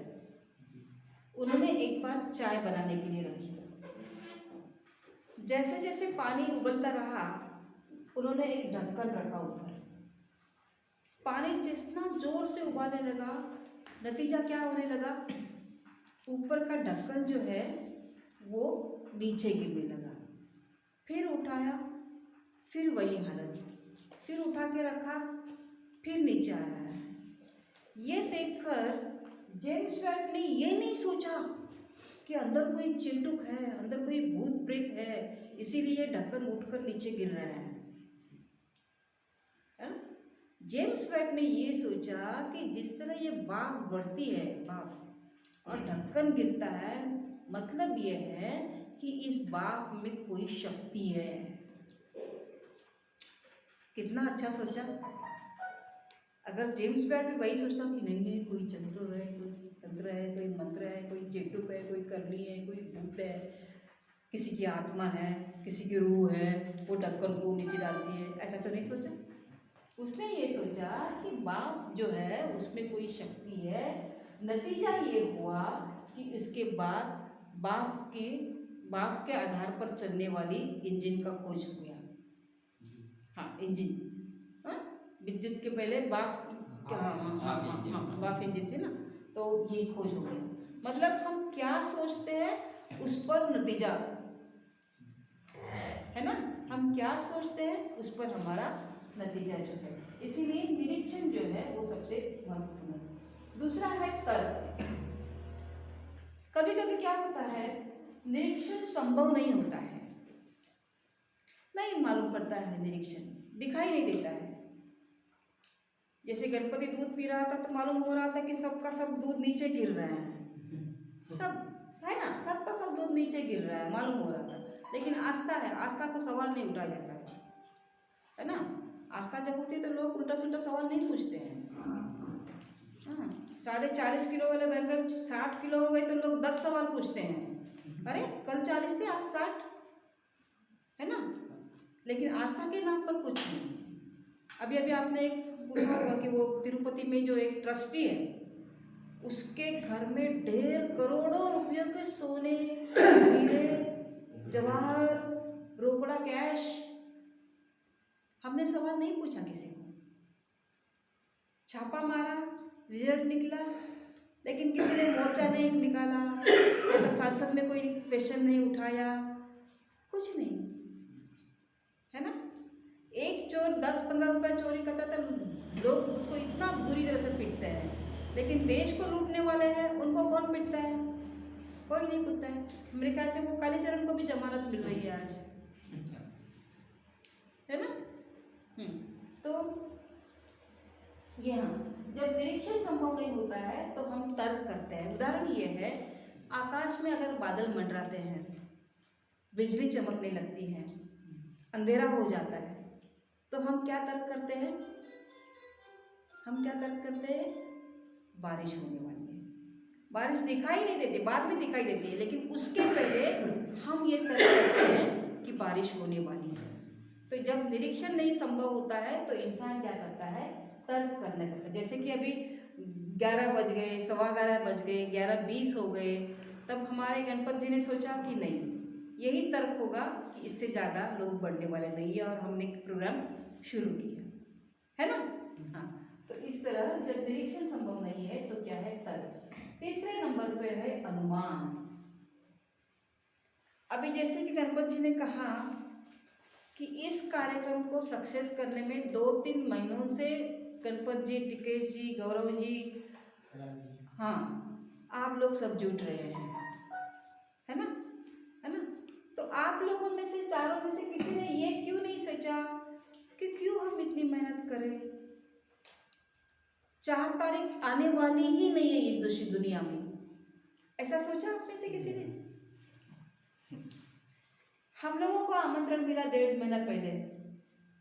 उन्होंने एक बार चाय बनाने के लिए रखी। जैसे जैसे पानी उबलता रहा, उन्होंने एक ढक्कन रखा ऊपर। पानी जितना जोर से उबालने लगा, नतीजा क्या होने लगा? ऊपर का ढक्कन जो है वो नीचे गिरने लगा। फिर उठाया, फिर वही हालत, फिर उठा के रखा, फिर नीचे आ रहा है। ये देखकर जेम्स वेट ने ये नहीं सोचा कि अंदर कोई चिंटुक है, अंदर कोई भूत प्रेत है, इसीलिए ढक्कन उठकर नीचे गिर रहा है। जेम्स वेट ने ये सोचा कि जिस तरह ये भाप बढ़ती है, भाप, और ढक्कन गिरता है, मतलब ये है कि इस भाप में कोई शक्ति है। कितना अच्छा सोचा। अगर जेम्स वेट भी वही सोचता कि नहीं कोई जंतु है, कोई तंत्र है, कोई मंत्र है, कोई चिंटुक है, कोई करनी है, कोई भूत है, किसी की आत्मा है, किसी की रूह है, वो ढक्कन को नीचे डालती है, ऐसा तो नहीं सोचा। उसने ये सोचा कि बाप जो है उसमें कोई शक्ति है। नतीजा ये हुआ कि इसके बाद बाप के आधार पर चलने वाली इंजन का खोज हो गया। हाँ, इंजन। हाँ, विद्युत के पहले बाप इंजन थे ना, तो ये खोज हो गया। मतलब हम क्या सोचते हैं उस पर नतीजा है ना, हम क्या सोचते हैं उस पर हमारा नतीजा जो है। इसीलिए निरीक्षण जो है वो सबसे महत्वपूर्ण है। दूसरा है तर्क। कभी कभी क्या होता है, निरीक्षण संभव नहीं होता है, नहीं मालूम पड़ता है, निरीक्षण दिखाई नहीं देता है। जैसे गणपति दूध पी रहा था तो मालूम हो रहा था कि सबका सब दूध नीचे गिर रहा है, सब है ना, सबका सब दूध नीचे गिर रहा है, मालूम हो रहा था। लेकिन आस्था है, आस्था को सवाल नहीं उठाया जाता है ना। आस्था जब होती है तो लोग उल्टा सुल्टा सवाल नहीं पूछते हैं। हाँ, 40.5 किलो वाले बैंगन 60 किलो हो गए तो लोग 10 सवाल पूछते हैं, अरे कल 40 थे आज 60, है ना। लेकिन आस्था के नाम पर कुछ नहीं। अभी अभी आपने एक पूछा होगा कि वो तिरुपति में जो एक ट्रस्टी है, उसके घर में 1.5 करोड़ों रुपयों के सोने, हीरे, जवाहर, रोकड़ा कैश। हमने सवाल नहीं पूछा किसी को, छापा मारा, रिजल्ट निकला, लेकिन किसी ने मोर्चा नहीं निकाला, या तो संसद में कोई क्वेश्चन नहीं उठाया, कुछ नहीं, है ना। एक चोर 10-15 रुपए चोरी करता था, लोग उसको इतना बुरी तरह से पीटते हैं। लेकिन देश को लूटने वाले हैं, उनको कौन पीटता है? कोई नहीं पीटता है। मेरे ख्याल से वो कालीचरण को भी जमानत मिल रही है आज, है ना। तो ये हाँ, जब निरीक्षण संभव नहीं होता है तो हम तर्क करते हैं। उदाहरण ये है, आकाश में अगर बादल मंडराते हैं, बिजली चमकने लगती है, अंधेरा हो जाता है, तो हम क्या तर्क करते हैं? हम क्या तर्क करते हैं? बारिश होने वाली है। बारिश दिखाई नहीं देती, बाद में दिखाई देती है, लेकिन उसके पहले हम ये तर्क करते हैं कि बारिश होने वाली है। तो जब निरीक्षण नहीं संभव होता है तो इंसान क्या करता है? तर्क करने लगता है। जैसे कि अभी 11 बज गए, 11:15 बज गए, 11:20 हो गए, तब हमारे गणपत जी ने सोचा कि नहीं, यही तर्क होगा कि इससे ज़्यादा लोग बढ़ने वाले नहीं है, और हमने प्रोग्राम शुरू किया, है ना। हाँ, तो इस तरह जब निरीक्षण संभव नहीं है तो क्या है? तर्क। तीसरे नंबर पे है अनुमान। अभी जैसे कि गणपत जी ने कहा कि इस कार्यक्रम को सक्सेस करने में 2-3 महीनों से गणपत जी, टिकेश जी, गौरव जी, हाँ, आप लोग सब जुट रहे हैं, है ना, है ना। तो आप लोगों में से, चारों में से किसी ने ये क्यों नहीं सोचा कि क्यों हम इतनी मेहनत करें? 4 तारीख आने वाली ही नहीं है इस दुनिया में, ऐसा सोचा आप में से किसी ने? हम लोगों को आमंत्रण मिला 1.5 महीना पहले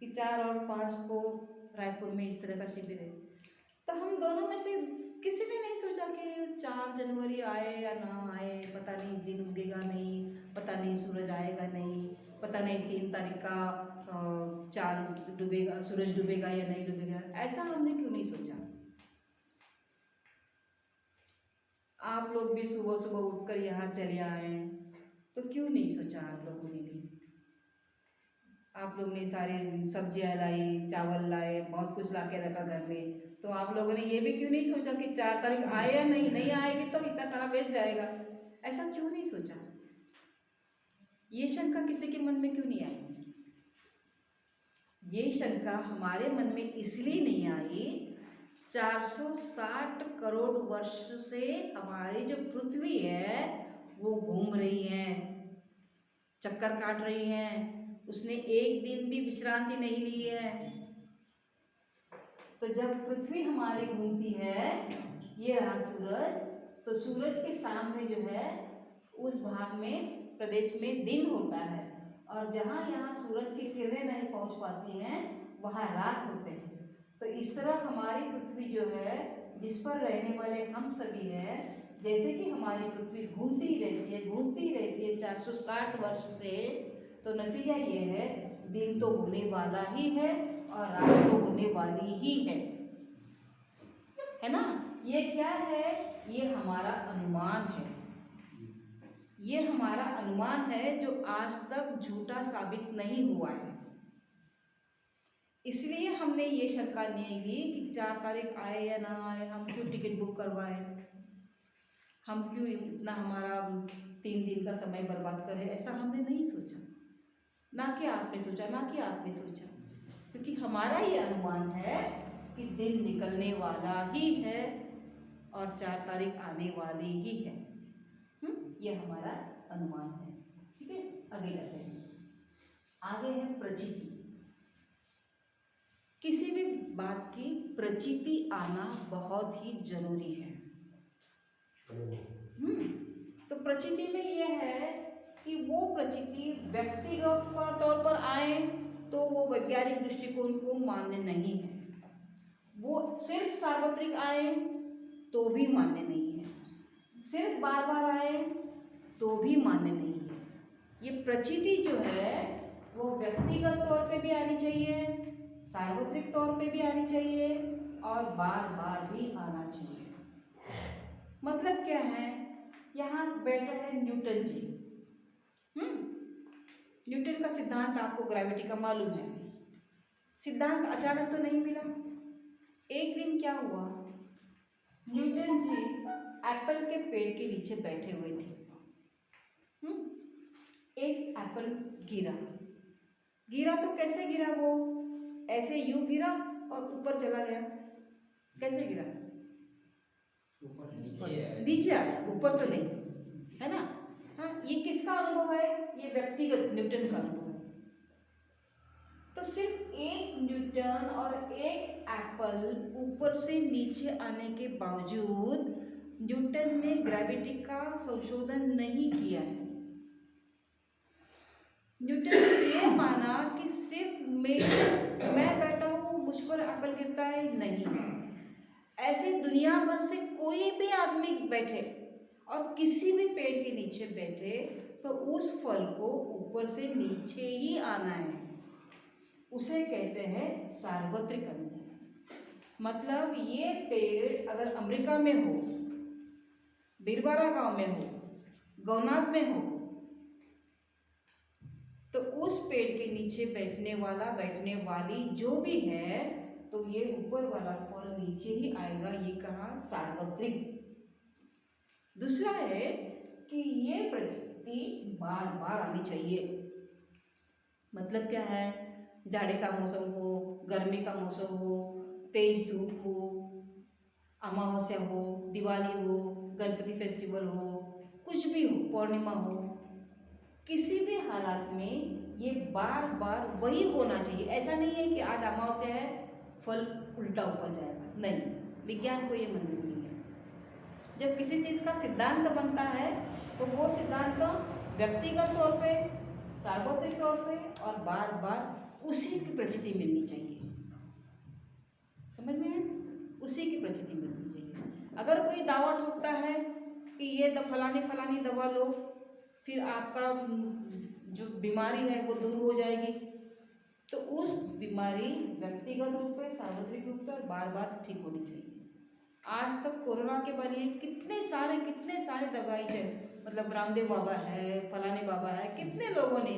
कि 4 और 5 को रायपुर में इस तरह का शिविर है, तो हम दोनों में से किसी ने नहीं सोचा कि 4 जनवरी आए या ना आए, पता नहीं दिन उगेगा नहीं, पता नहीं सूरज आएगा नहीं, पता नहीं 3 तारीख का चांद डूबेगा, सूरज डूबेगा या नहीं डूबेगा। ऐसा हमने क्यों नहीं सोचा? आप लोग भी सुबह सुबह उठकर यहाँ चले आए, तो क्यों नहीं सोचा आप लोगों ने भी? आप लोग ने सारे सब्जियाँ लाई, चावल लाए, बहुत कुछ ला के रखा घर में, तो आप लोगों ने ये भी क्यों नहीं सोचा कि 4 तारीख आए या नहीं आएगी तो इतना सारा बेच जाएगा? ऐसा क्यों नहीं सोचा? ये शंका किसी के मन में क्यों नहीं आई? ये शंका हमारे मन में इसलिए नहीं आई, 460 करोड़ वर्ष से हमारी जो पृथ्वी है वो घूम रही है, चक्कर काट रही है, उसने एक दिन भी विश्रांति नहीं ली है। तो जब पृथ्वी हमारी घूमती है, ये रहा सूरज, तो सूरज के सामने जो है उस भाग में, प्रदेश में दिन होता है, और जहाँ यहाँ सूरज की किरणें नहीं पहुँच पाती हैं वहाँ रात होते हैं। तो इस तरह हमारी पृथ्वी जो है, जिस पर रहने वाले हम सभी हैं, जैसे कि हमारी पृथ्वी घूमती रहती है 460 वर्ष से, तो नतीजा ये है, दिन तो होने वाला ही है और रात तो होने वाली ही है ना। ये क्या है? ये हमारा अनुमान है, ये हमारा अनुमान है जो आज तक झूठा साबित नहीं हुआ है। इसलिए हमने ये शंका नहीं ली कि 4 तारीख आए या ना आए, हम क्यों टिकट बुक करवाएं, हम क्यों इतना हमारा 3 दिन का समय बर्बाद करें। ऐसा हमने नहीं सोचा, ना कि आपने सोचा, क्योंकि हमारा ये अनुमान है कि दिन निकलने वाला ही है और 4 तारीख आने वाली ही है। ये हमारा अनुमान है। ठीक है, आगे जाते हैं। आगे है प्रचिति। किसी भी बात की प्रचिति आना बहुत ही जरूरी है। तो प्रचिति में यह है कि वो प्रचिति व्यक्तिगत तौर पर आए तो वो वैज्ञानिक दृष्टिकोण को मान्य नहीं है। वो सिर्फ सार्वत्रिक आए तो भी मान्य नहीं है। सिर्फ बार बार आए तो भी मान्य नहीं है। ये प्रचिति जो है वो व्यक्तिगत तौर पे भी आनी चाहिए, सार्वत्रिक तौर पे भी आनी चाहिए और बार बार भी आना चाहिए। मतलब क्या है, यहाँ बैठे हैं न्यूटन जी। न्यूटन का सिद्धांत आपको ग्रेविटी का मालूम है। सिद्धांत अचानक तो नहीं मिला। एक दिन क्या हुआ, न्यूटन जी एप्पल के पेड़ के नीचे बैठे हुए थे। एक एप्पल गिरा तो कैसे गिरा, वो ऐसे यूं गिरा और ऊपर चला गया। कैसे गिरा, नीचे आया, ऊपर तो नहीं, है ना। हाँ, ये किसका अनुभव है, ये व्यक्तिगत न्यूटन का अनुभव है। तो सिर्फ एक न्यूटन और एक एप्पल ऊपर से नीचे आने के बावजूद न्यूटन ने ग्रेविटी का संशोधन नहीं किया है। न्यूटन ने ये माना कि सिर्फ मैं बैठा हूँ, मुझ पर एप्पल गिरता है, नहीं। ऐसे दुनिया भर से कोई भी आदमी बैठे और किसी भी पेड़ के नीचे बैठे तो उस फल को ऊपर से नीचे ही आना है। उसे कहते हैं सार्वत्रिक अनुभव। मतलब ये पेड़ अगर अमेरिका में हो, बीरबारा गांव में हो, गौनाथ में हो, तो उस पेड़ के नीचे बैठने बैठने वाली जो भी है तो ये ऊपर वाला फल नीचे ही आएगा। ये कहा सार्वत्रिक। दूसरा है कि ये प्रचिति बार बार आनी चाहिए। मतलब क्या है, जाड़े का मौसम हो, गर्मी का मौसम हो, तेज धूप हो, अमावस्या हो, दिवाली हो, गणपति फेस्टिवल हो, कुछ भी हो, पूर्णिमा हो, किसी भी हालात में ये बार बार वही होना चाहिए। ऐसा नहीं है कि आज अमावस्या है फल उल्टा ऊपर जाएगा, नहीं, विज्ञान को ये मंजूर नहीं है। जब किसी चीज़ का सिद्धांत बनता है तो वो सिद्धांत व्यक्तिगत तौर पे, सार्वत्रिक तौर पे और बार बार उसी की प्रचिति मिलनी चाहिए। समझ में है, उसी की प्रचिति मिलनी चाहिए। अगर कोई दावा ठोकता है कि ये फलानी दवा लो, फिर आपका जो बीमारी है वो दूर हो जाएगी, तो उस बीमारी व्यक्तिगत रूप पे, सार्वत्रिक रूप पे और बार बार ठीक होनी चाहिए। आज तक कोरोना के बारे में कितने सारे दवाई चाहिए, मतलब रामदेव बाबा है, फलाने बाबा है, कितने लोगों ने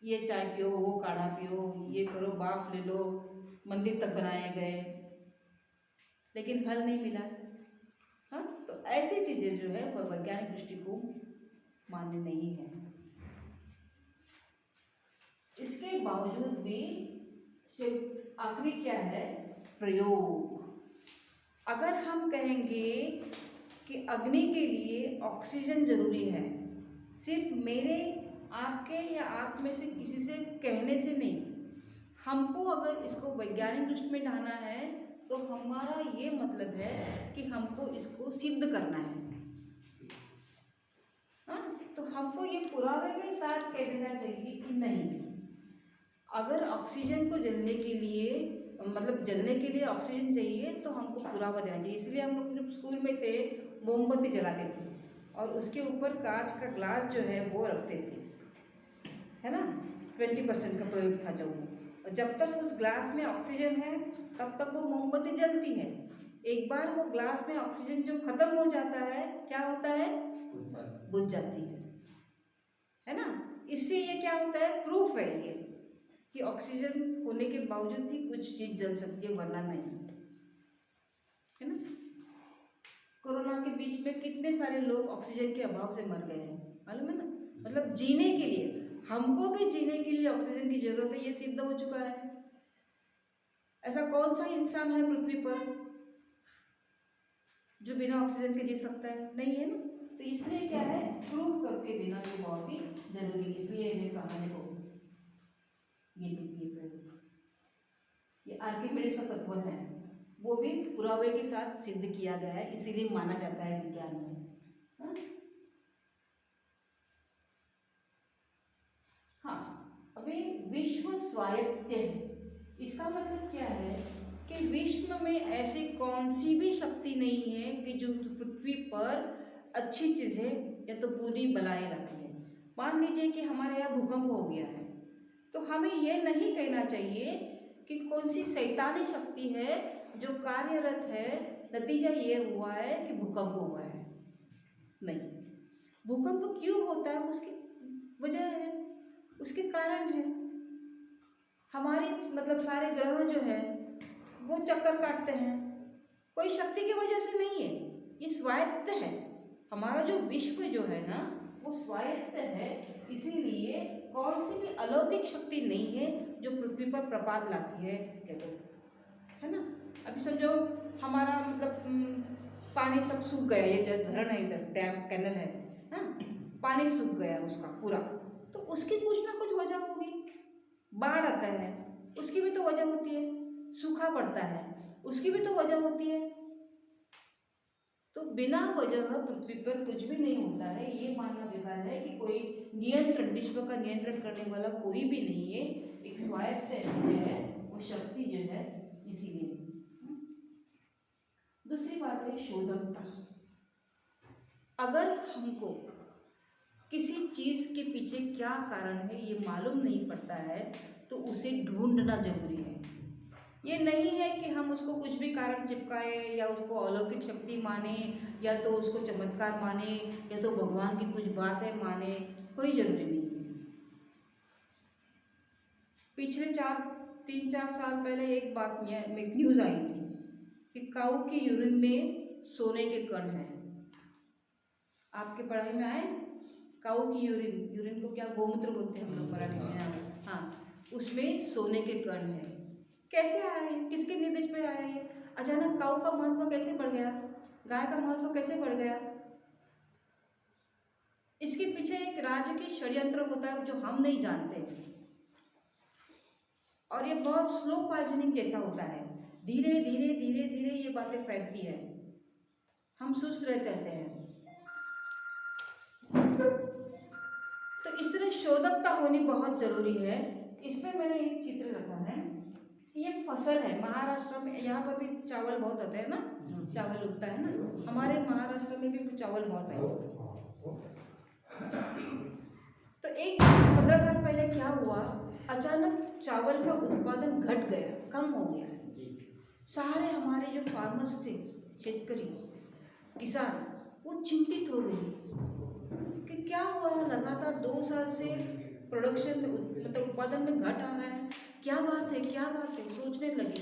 ये चाय पियो, वो काढ़ा पियो, ये करो, बाफ ले लो, मंदिर तक बनाए गए, लेकिन हल नहीं मिला। हाँ, तो ऐसी चीज़ें जो है वह वैज्ञानिक दृष्टिकोण मान्य नहीं है। इसके बावजूद भी आखिरी क्या है, प्रयोग। अगर हम कहेंगे कि अग्नि के लिए ऑक्सीजन जरूरी है, सिर्फ मेरे, आपके या आप में से किसी से कहने से नहीं, हमको अगर इसको वैज्ञानिक दृष्टि में ढाना है तो हमारा ये मतलब है कि हमको इसको सिद्ध करना है। तो हमको ये पुरावे के साथ कह देना चाहिए कि नहीं, अगर ऑक्सीजन को जलने के लिए, मतलब जलने के लिए ऑक्सीजन चाहिए तो हमको पुरावा देना चाहिए। इसलिए हम लोग जब स्कूल में थे मोमबत्ती जलाते थे और उसके ऊपर कांच का ग्लास जो है वो रखते थे, है ना। 20% का प्रयोग था जो, और जब तक उस ग्लास में ऑक्सीजन है तब तक वो मोमबत्ती जलती है। एक बार वो ग्लास में ऑक्सीजन जो खत्म हो जाता है, क्या होता है, बुझ जाती है ना। इससे ये क्या होता है, प्रूफ है ये कि ऑक्सीजन होने के बावजूद ही कुछ चीज जल सकती है, वरना नहीं, है ना। कोरोना के बीच में कितने सारे लोग ऑक्सीजन के अभाव से मर गए हैं, मालूम है ना। मतलब जीने के लिए, हमको भी जीने के लिए ऑक्सीजन की जरूरत है, ये सिद्ध हो चुका है। ऐसा कौन सा इंसान है पृथ्वी पर जो बिना ऑक्सीजन के जी सकता है? नहीं है ना। तो इसलिए क्या है, प्रूव करके देना ये बहुत ही जरूरी है। इसलिए इन्हें कहा देखो ये देखिए प्रयोग, ये आर्किमिडीज का तत्व है, वो भी पुरावे के साथ सिद्ध किया गया है, इसीलिए माना जाता है विज्ञान में। हाँ? हाँ, अभी विश्व स्वायत्त है, इसका मतलब क्या है कि विश्व में ऐसी कौन सी भी शक्ति नहीं है कि जो पृथ्वी पर अच्छी चीज़ें या तो बुरी बलाएं लाती है। मान लीजिए कि हमारे यहाँ भूकंप हो गया है, तो हमें ये नहीं कहना चाहिए कि कौन सी शैतानी शक्ति है जो कार्यरत है, नतीजा ये हुआ है कि भूकंप हुआ है। नहीं, भूकंप क्यों होता है उसकी वजह है, उसके कारण है। हमारी मतलब सारे ग्रह जो है वो चक्कर काटते हैं, कोई शक्ति की वजह से नहीं है, ये स्वायत्त है। हमारा जो विश्व जो है ना वो स्वायत्त है, इसीलिए कौन सी भी अलौकिक शक्ति नहीं है जो पृथ्वी पर प्रपात लाती है, है ना। अभी समझो हमारा मतलब पानी सब सूख गया, ये जो धरण है इधर डैम कैनल है ना, पानी सूख गया उसका पूरा, तो उसकी कुछ ना कुछ वजह होगी। बाढ़ आता है उसकी भी तो वजह होती है, सूखा पड़ता है उसकी भी तो वजह होती है। तो बिना वजह पृथ्वी पर कुछ भी नहीं होता है, ये मानना बेकार है कि कोई नियंत्रण, विश्व का नियंत्रण करने वाला कोई भी नहीं है, एक स्वायत्त जो है वो शक्ति जो है, इसीलिए। दूसरी बात है शोधकता। अगर हमको किसी चीज के पीछे क्या कारण है ये मालूम नहीं पड़ता है तो उसे ढूंढना जरूरी है। ये नहीं है कि हम उसको कुछ भी कारण चिपकाए या उसको अलौकिक शक्ति माने या तो उसको चमत्कार माने या तो भगवान की कुछ बातें माने, कोई जरूरी नहीं है। पिछले 3-4 साल पहले एक बात में एक न्यूज़ आई थी कि काऊ के यूरिन में सोने के कण हैं। आपके पढ़ाई में आए? काऊ की यूरिन को क्या गोमूत्र बोलते हैं हम लोग मराठी में। हाँ, उसमें सोने के कण हैं। कैसे आया है, किसके निर्देश पे आया है? अचानक काऊ का महत्व कैसे बढ़ गया, गाय का महत्व कैसे बढ़ गया? इसके पीछे एक राजकीय षड्यंत्र होता है जो हम नहीं जानते, और ये बहुत स्लो पॉइजनिंग जैसा होता है, धीरे धीरे धीरे धीरे ये बातें फैलती है, हम सुस्त रहते हैं। तो इस तरह शोधकता होनी बहुत जरूरी है। इस पर मैंने एक चित्र रखा है, ये फसल है महाराष्ट्र में, यहाँ पर भी चावल बहुत होता है ना, चावल उगता है ना, हमारे महाराष्ट्र में भी चावल बहुत है। तो एक 15 साल पहले क्या हुआ, अचानक चावल का उत्पादन घट गया, कम हो गया। सारे हमारे जो फार्मर्स थे, शेतकरी किसान, वो चिंतित हो गए कि क्या हुआ, लगातार 2 साल से प्रोडक्शन में मतलब उत्पादन में घट आ रहा है, क्या बात है, क्या बात है, सोचने लगे।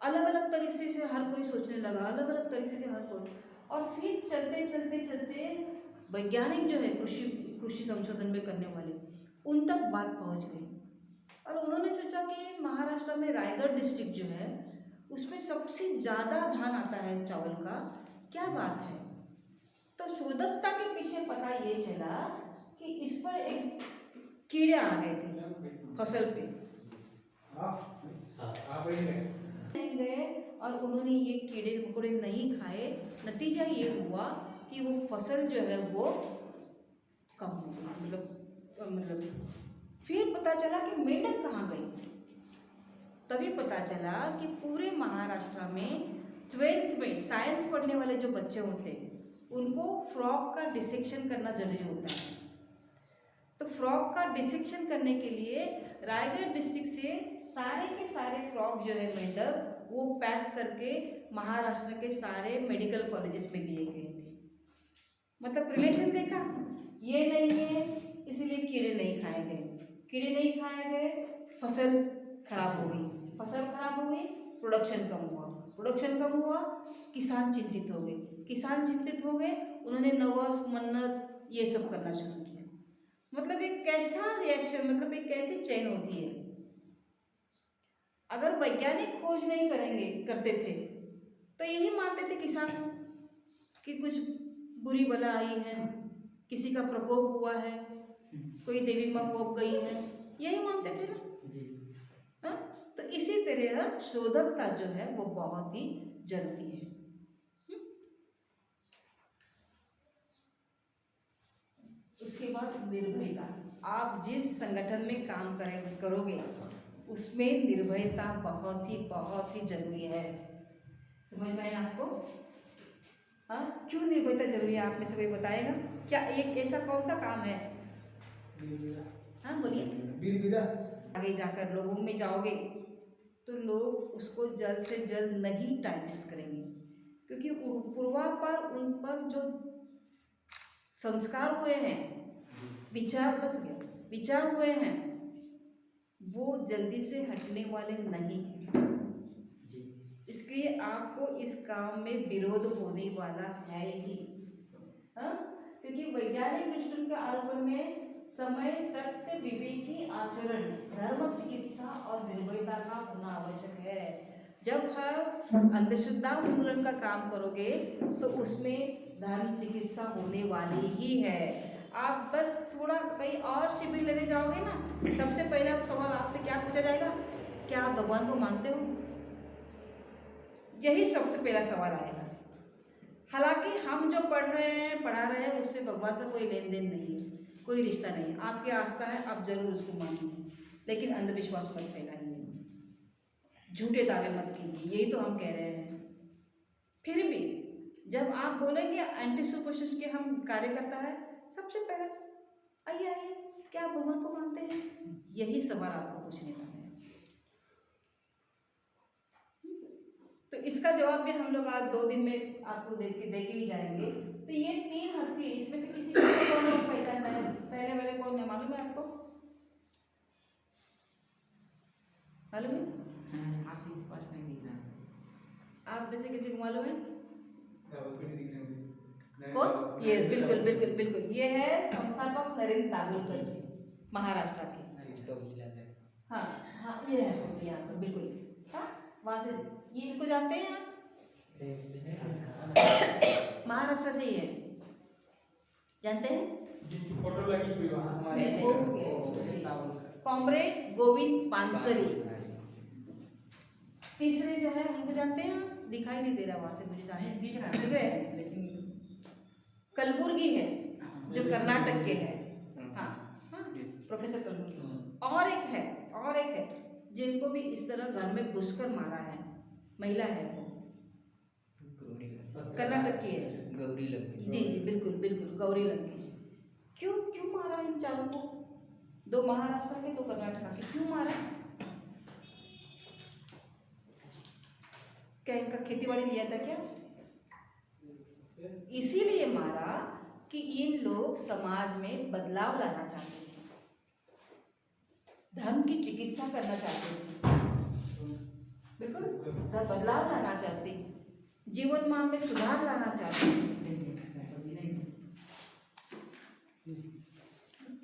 अलग अलग तरीके से हर कोई सोचने लगा, अलग अलग तरीके से हर कोई, और फिर चलते चलते चलते वैज्ञानिक जो है कृषि संशोधन में करने वाले, उन तक बात पहुंच गई, और उन्होंने सोचा कि महाराष्ट्र में रायगढ़ डिस्ट्रिक्ट जो है उसमें सबसे ज़्यादा धान आता है चावल का, क्या बात है। तो शोधकता के पीछे पता ये चला कि इस पर एक कीड़े आ गए थे फसल पे, नहीं गए और उन्होंने ये कीड़े मकोड़े नहीं खाए, नतीजा ये हुआ कि वो फसल जो है वो कम हो गई, मतलब फिर पता चला कि मेंढक कहाँ गई। तभी पता चला कि पूरे महाराष्ट्र में 12th में साइंस पढ़ने वाले जो बच्चे होते हैं उनको फ्रॉग का डिसेक्शन करना जरूरी होता है। तो फ्रॉग का डिसेक्शन करने के लिए रायगढ़ डिस्ट्रिक्ट से सारे के सारे फ्रॉग जो है मेंढक, वो पैक करके महाराष्ट्र के सारे मेडिकल कॉलेजेस में दिए गए थे। मतलब रिलेशन देखा, ये नहीं है इसलिए कीड़े नहीं खाए गए, कीड़े नहीं खाए गए, फसल खराब हो गई, फसल खराब हो गई, प्रोडक्शन कम हुआ, प्रोडक्शन कम हुआ, किसान चिंतित हो गए, किसान चिंतित हो गए, उन्होंने नवस मन्नत ये सब करना शुरू किया। मतलब एक कैसा रिएक्शन, मतलब एक कैसी चेन होती है। अगर वैज्ञानिक खोज नहीं करते थे तो यही मानते थे किसान कि कुछ बुरी बला आई है, किसी का प्रकोप हुआ है, कोई देवी माँ कोप गई है, यही मानते थे ना। हाँ, तो इसी तरह शोधकता जो है वो बहुत ही जरूरी है। उसके बाद निर्भयता। आप जिस संगठन में काम करोगे उसमें निर्भयता बहुत ही जरूरी है। समझ में आया आपको? हाँ, क्यों निर्भयता जरूरी है? आप में से कोई बताएगा क्या? एक ऐसा कौन सा काम है? हाँ बोलिए। आगे जाकर लोगों में जाओगे तो लोग उसको जल्द से जल्द नहीं डाइजेस्ट करेंगे, क्योंकि पूर्वापर उन पर जो संस्कार हुए हैं, विचार हुए हैं, वो जल्दी से हटने वाले नहीं हैं। इसलिए आपको इस काम में विरोध होने वाला है ही। हाँ, क्योंकि वैज्ञानिक दृष्टिकोण के आधार में समय, सत्य, विवेकी आचरण, धर्म, चिकित्सा और निर्भयता का होना आवश्यक है। जब आप अंधश्रद्धा उन्मूलन का काम करोगे तो उसमें धर्म, चिकित्सा होने वाली ही है। आप बस थोड़ा कहीं और शिविर लेने जाओगे ना, सबसे पहला सवाल आपसे क्या पूछा जाएगा? क्या आप भगवान को मानते हो? यही सबसे पहला सवाल आएगा। हालांकि हम जो पढ़ा रहे हैं उससे भगवान से कोई लेन देन नहीं है, कोई रिश्ता नहीं है। आपकी आस्था है, आप जरूर उसको मानिए, लेकिन अंधविश्वास मत फैलाइए, झूठे दावे मत कीजिए, यही तो हम कह रहे हैं। फिर भी जब आप बोलेंगे एंटी सुपरस्टिशन के हम कार्यकर्ता है, सबसे पहले आइए क्या आप भगवान को मानते हैं? यही सवाल आपको पूछने का है। तो इसका जवाब भी हम लोग आज 2 दिन में आपको देके ही जाएंगे। तो ये 3 हस्ती, इसमें से किसी को कौन लोग पहचानना है? पहले वाले कौन है मालूम है आपको? मालूम है? स्पष्ट नहीं दिख रहा। आप में से किसी को मालूम है नहीं, कौन? यस, बिल्कुल। ये है संस्थापक नरेंद्र दाभोलकर जी, महाराष्ट्र के। हाँ, ये है यहाँ पर, बिल्कुल। हाँ, वहाँ से ये इनको जानते हैं आप? महाराष्ट्र से ही है, जानते हैं? फोटो लगी हुई कॉमरेड गोविंद पानसरी। तीसरे जो है उनको जानते हैं आप? दिखाई नहीं दे रहा वहां से, मुझे दिख रहे हैं, लेकिन कलबुर्गी है जो कर्नाटक के है। हाँ, प्रोफेसर कलबुर्गी। और एक है जिनको भी इस तरह घर में घुसकर मारा है, महिला है, वो कर्नाटक की है, गौरी लंकेश। जी बिल्कुल गौरी लंकेश जी। क्यों मारा इन चारों को? 2 महाराष्ट्र के, 2 कर्नाटक के, क्यों मारा? क्या इनका खेतीबाड़ी लिया था क्या? इसीलिए मारा कि इन लोग समाज में बदलाव लाना चाहते थे, धर्म की चिकित्सा करना चाहते थे, बिल्कुल बदलाव लाना चाहते, जीवन मान में सुधार लाना चाहते।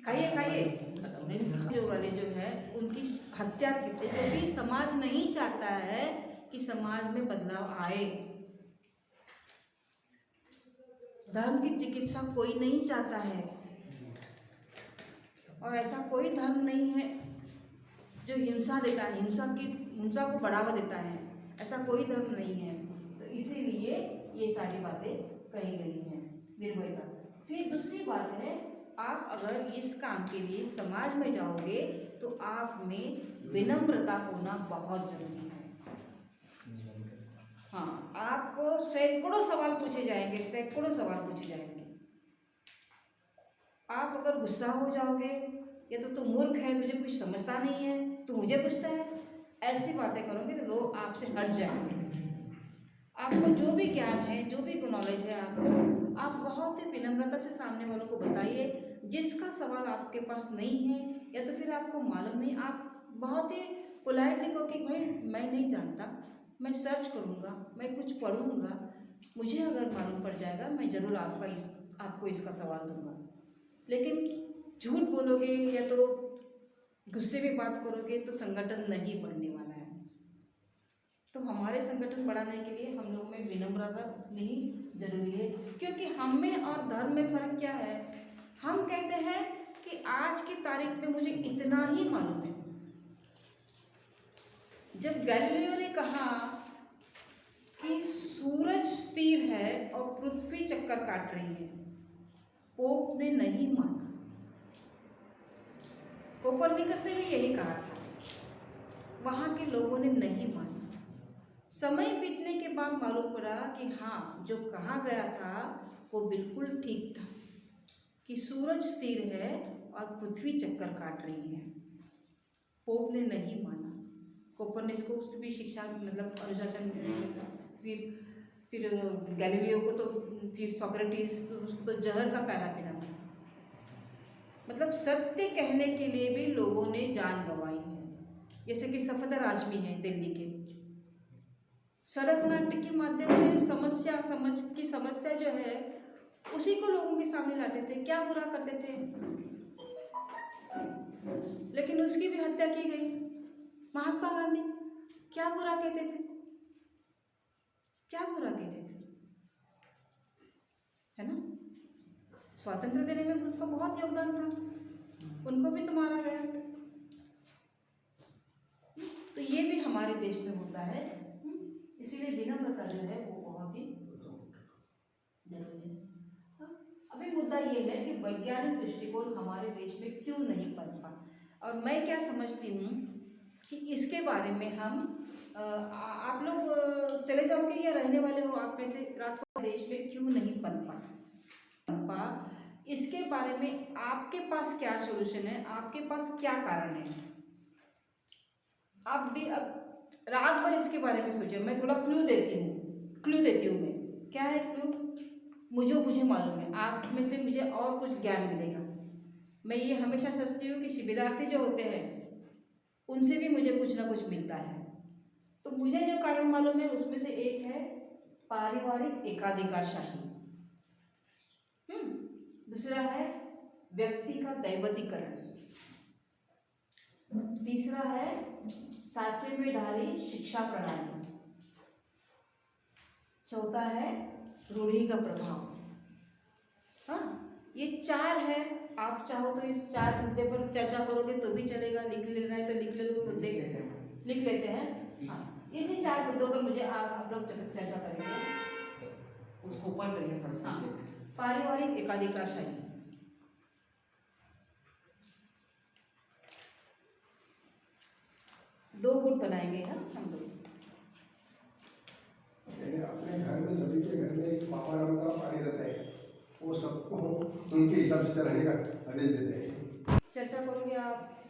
खाइए जो वाले जो है उनकी हत्या की, क्योंकि समाज नहीं चाहता है कि समाज में बदलाव आए। धर्म की चिकित्सा कोई नहीं चाहता है, और ऐसा कोई धर्म नहीं है जो हिंसा देता है, हिंसा को बढ़ावा देता है, ऐसा कोई धर्म नहीं है। तो इसीलिए ये सारी बातें कही गई हैं, निर्भयता। फिर दूसरी बात है, आप अगर इस काम के लिए समाज में जाओगे तो आप में विनम्रता होना बहुत जरूरी है। हाँ, आपको सैकड़ों सवाल पूछे जाएंगे। आप अगर गुस्सा हो जाओगे, या तो तू मूर्ख है, तुझे कुछ समझता नहीं है, तू मुझे पूछता है, ऐसी बातें करोगे तो लोग आपसे हट जाएंगे। आपको जो भी ज्ञान है, जो भी नॉलेज है, आप बहुत ही विनम्रता से सामने वालों को बताइए। जिसका सवाल आपके पास नहीं है या तो फिर आपको मालूम नहीं, आप बहुत ही पोलाइटली कहो कि भाई मैं नहीं जानता, मैं सर्च करूँगा, मैं कुछ पढ़ूँगा, मुझे अगर मालूम पड़ जाएगा मैं ज़रूर आपको इसका सवाल दूंगा। लेकिन झूठ बोलोगे या तो गुस्से में बात करोगे तो संगठन नहीं बढ़ने वाला है। तो हमारे संगठन बढ़ाने के लिए हम लोग में विनम्रता नहीं जरूरी है, क्योंकि हम में और धर्म में फर्क क्या है। हम कहते हैं कि आज की तारीख में मुझे इतना ही मालूम है। जब गैलीलियो ने कहा कि सूरज स्थिर है और पृथ्वी चक्कर काट रही है, पोप ने नहीं माना। कोपरनिकस ने भी यही कहा था, वहाँ के लोगों ने नहीं माना। समय बीतने के बाद मालूम पड़ा कि हाँ, जो कहा गया था वो बिल्कुल ठीक था कि सूरज स्थिर है और पृथ्वी चक्कर काट रही है। पोप ने नहीं माना। कोपरनिकस को भी शिक्षा मतलब अनुशासन, फिर गैलीलियो को तो, फिर सोक्रेटिस, उसको तो जहर का प्याला पीना पड़ा। मतलब सत्य कहने के लिए भी लोगों ने जान गंवाई है। जैसे कि सफदर आजमी है दिल्ली के, सड़क नाट्य के माध्यम से समस्या जो है उसी को लोगों के सामने लाते थे, क्या बुरा करते थे, लेकिन उसकी भी हत्या की गई। महात्मा गांधी क्या बुरा कहते थे, क्या बुरा कहते थे, है ना। स्वातंत्र देने में उसका बहुत योगदान था, उनको भी तो मारा गया। तो ये भी हमारे देश में होता है, इसीलिए विनम्रता जो है वो बहुत ही जरूरी है। अभी मुद्दा ये है कि वैज्ञानिक दृष्टिकोण हमारे देश में क्यों नहीं पनपा, और मैं क्या समझती हूँ कि इसके बारे में हम आप लोग चले जाओगे या रहने वाले हो आप में से, रात को देश में क्यों नहीं पनपा, इसके बारे में आपके पास क्या सॉल्यूशन है, आपके पास क्या कारण है। आप भी अब रात भर इसके बारे में सोचिए। मैं थोड़ा क्लू देती हूँ मैं, क्या है क्लू, मुझे मालूम है, आप में से मुझे और कुछ ज्ञान मिलेगा। मैं ये हमेशा सोचती हूँ कि विद्यार्थी जो होते हैं उनसे भी मुझे कुछ ना कुछ मिलता है। तो मुझे जो कारण मालूम है उसमें से एक है पारिवारिक एकाधिकारशाही, दूसरा है व्यक्ति का दैवतीकरण, तीसरा है साँचे में ढाली शिक्षा प्रणाली, चौथा है रूढ़ि का प्रभाव। हाँ, ये 4 है। आप चाहो तो इस 4 मुद्दे पर चर्चा करोगे तो भी चलेगा, लिख लेना है तो लिख ले लो, मुद्दे लिख लेते हैं। हाँ, इसी 4 मुद्दों पर मुझे आप लोग चर्चा करेंगे। उसको ऊपर करिए थोड़ा हाँ, सा। पारिवारिक एकाधिकारशाही, दो गुट बनाएंगे हम लोग। यानी अपने घर में, सभी के घर में एक पापा नाम का पानी रहता है, वो सबको उनके हिसाब से चलाने का आदेश देते हैं। चर्चा करोगे आप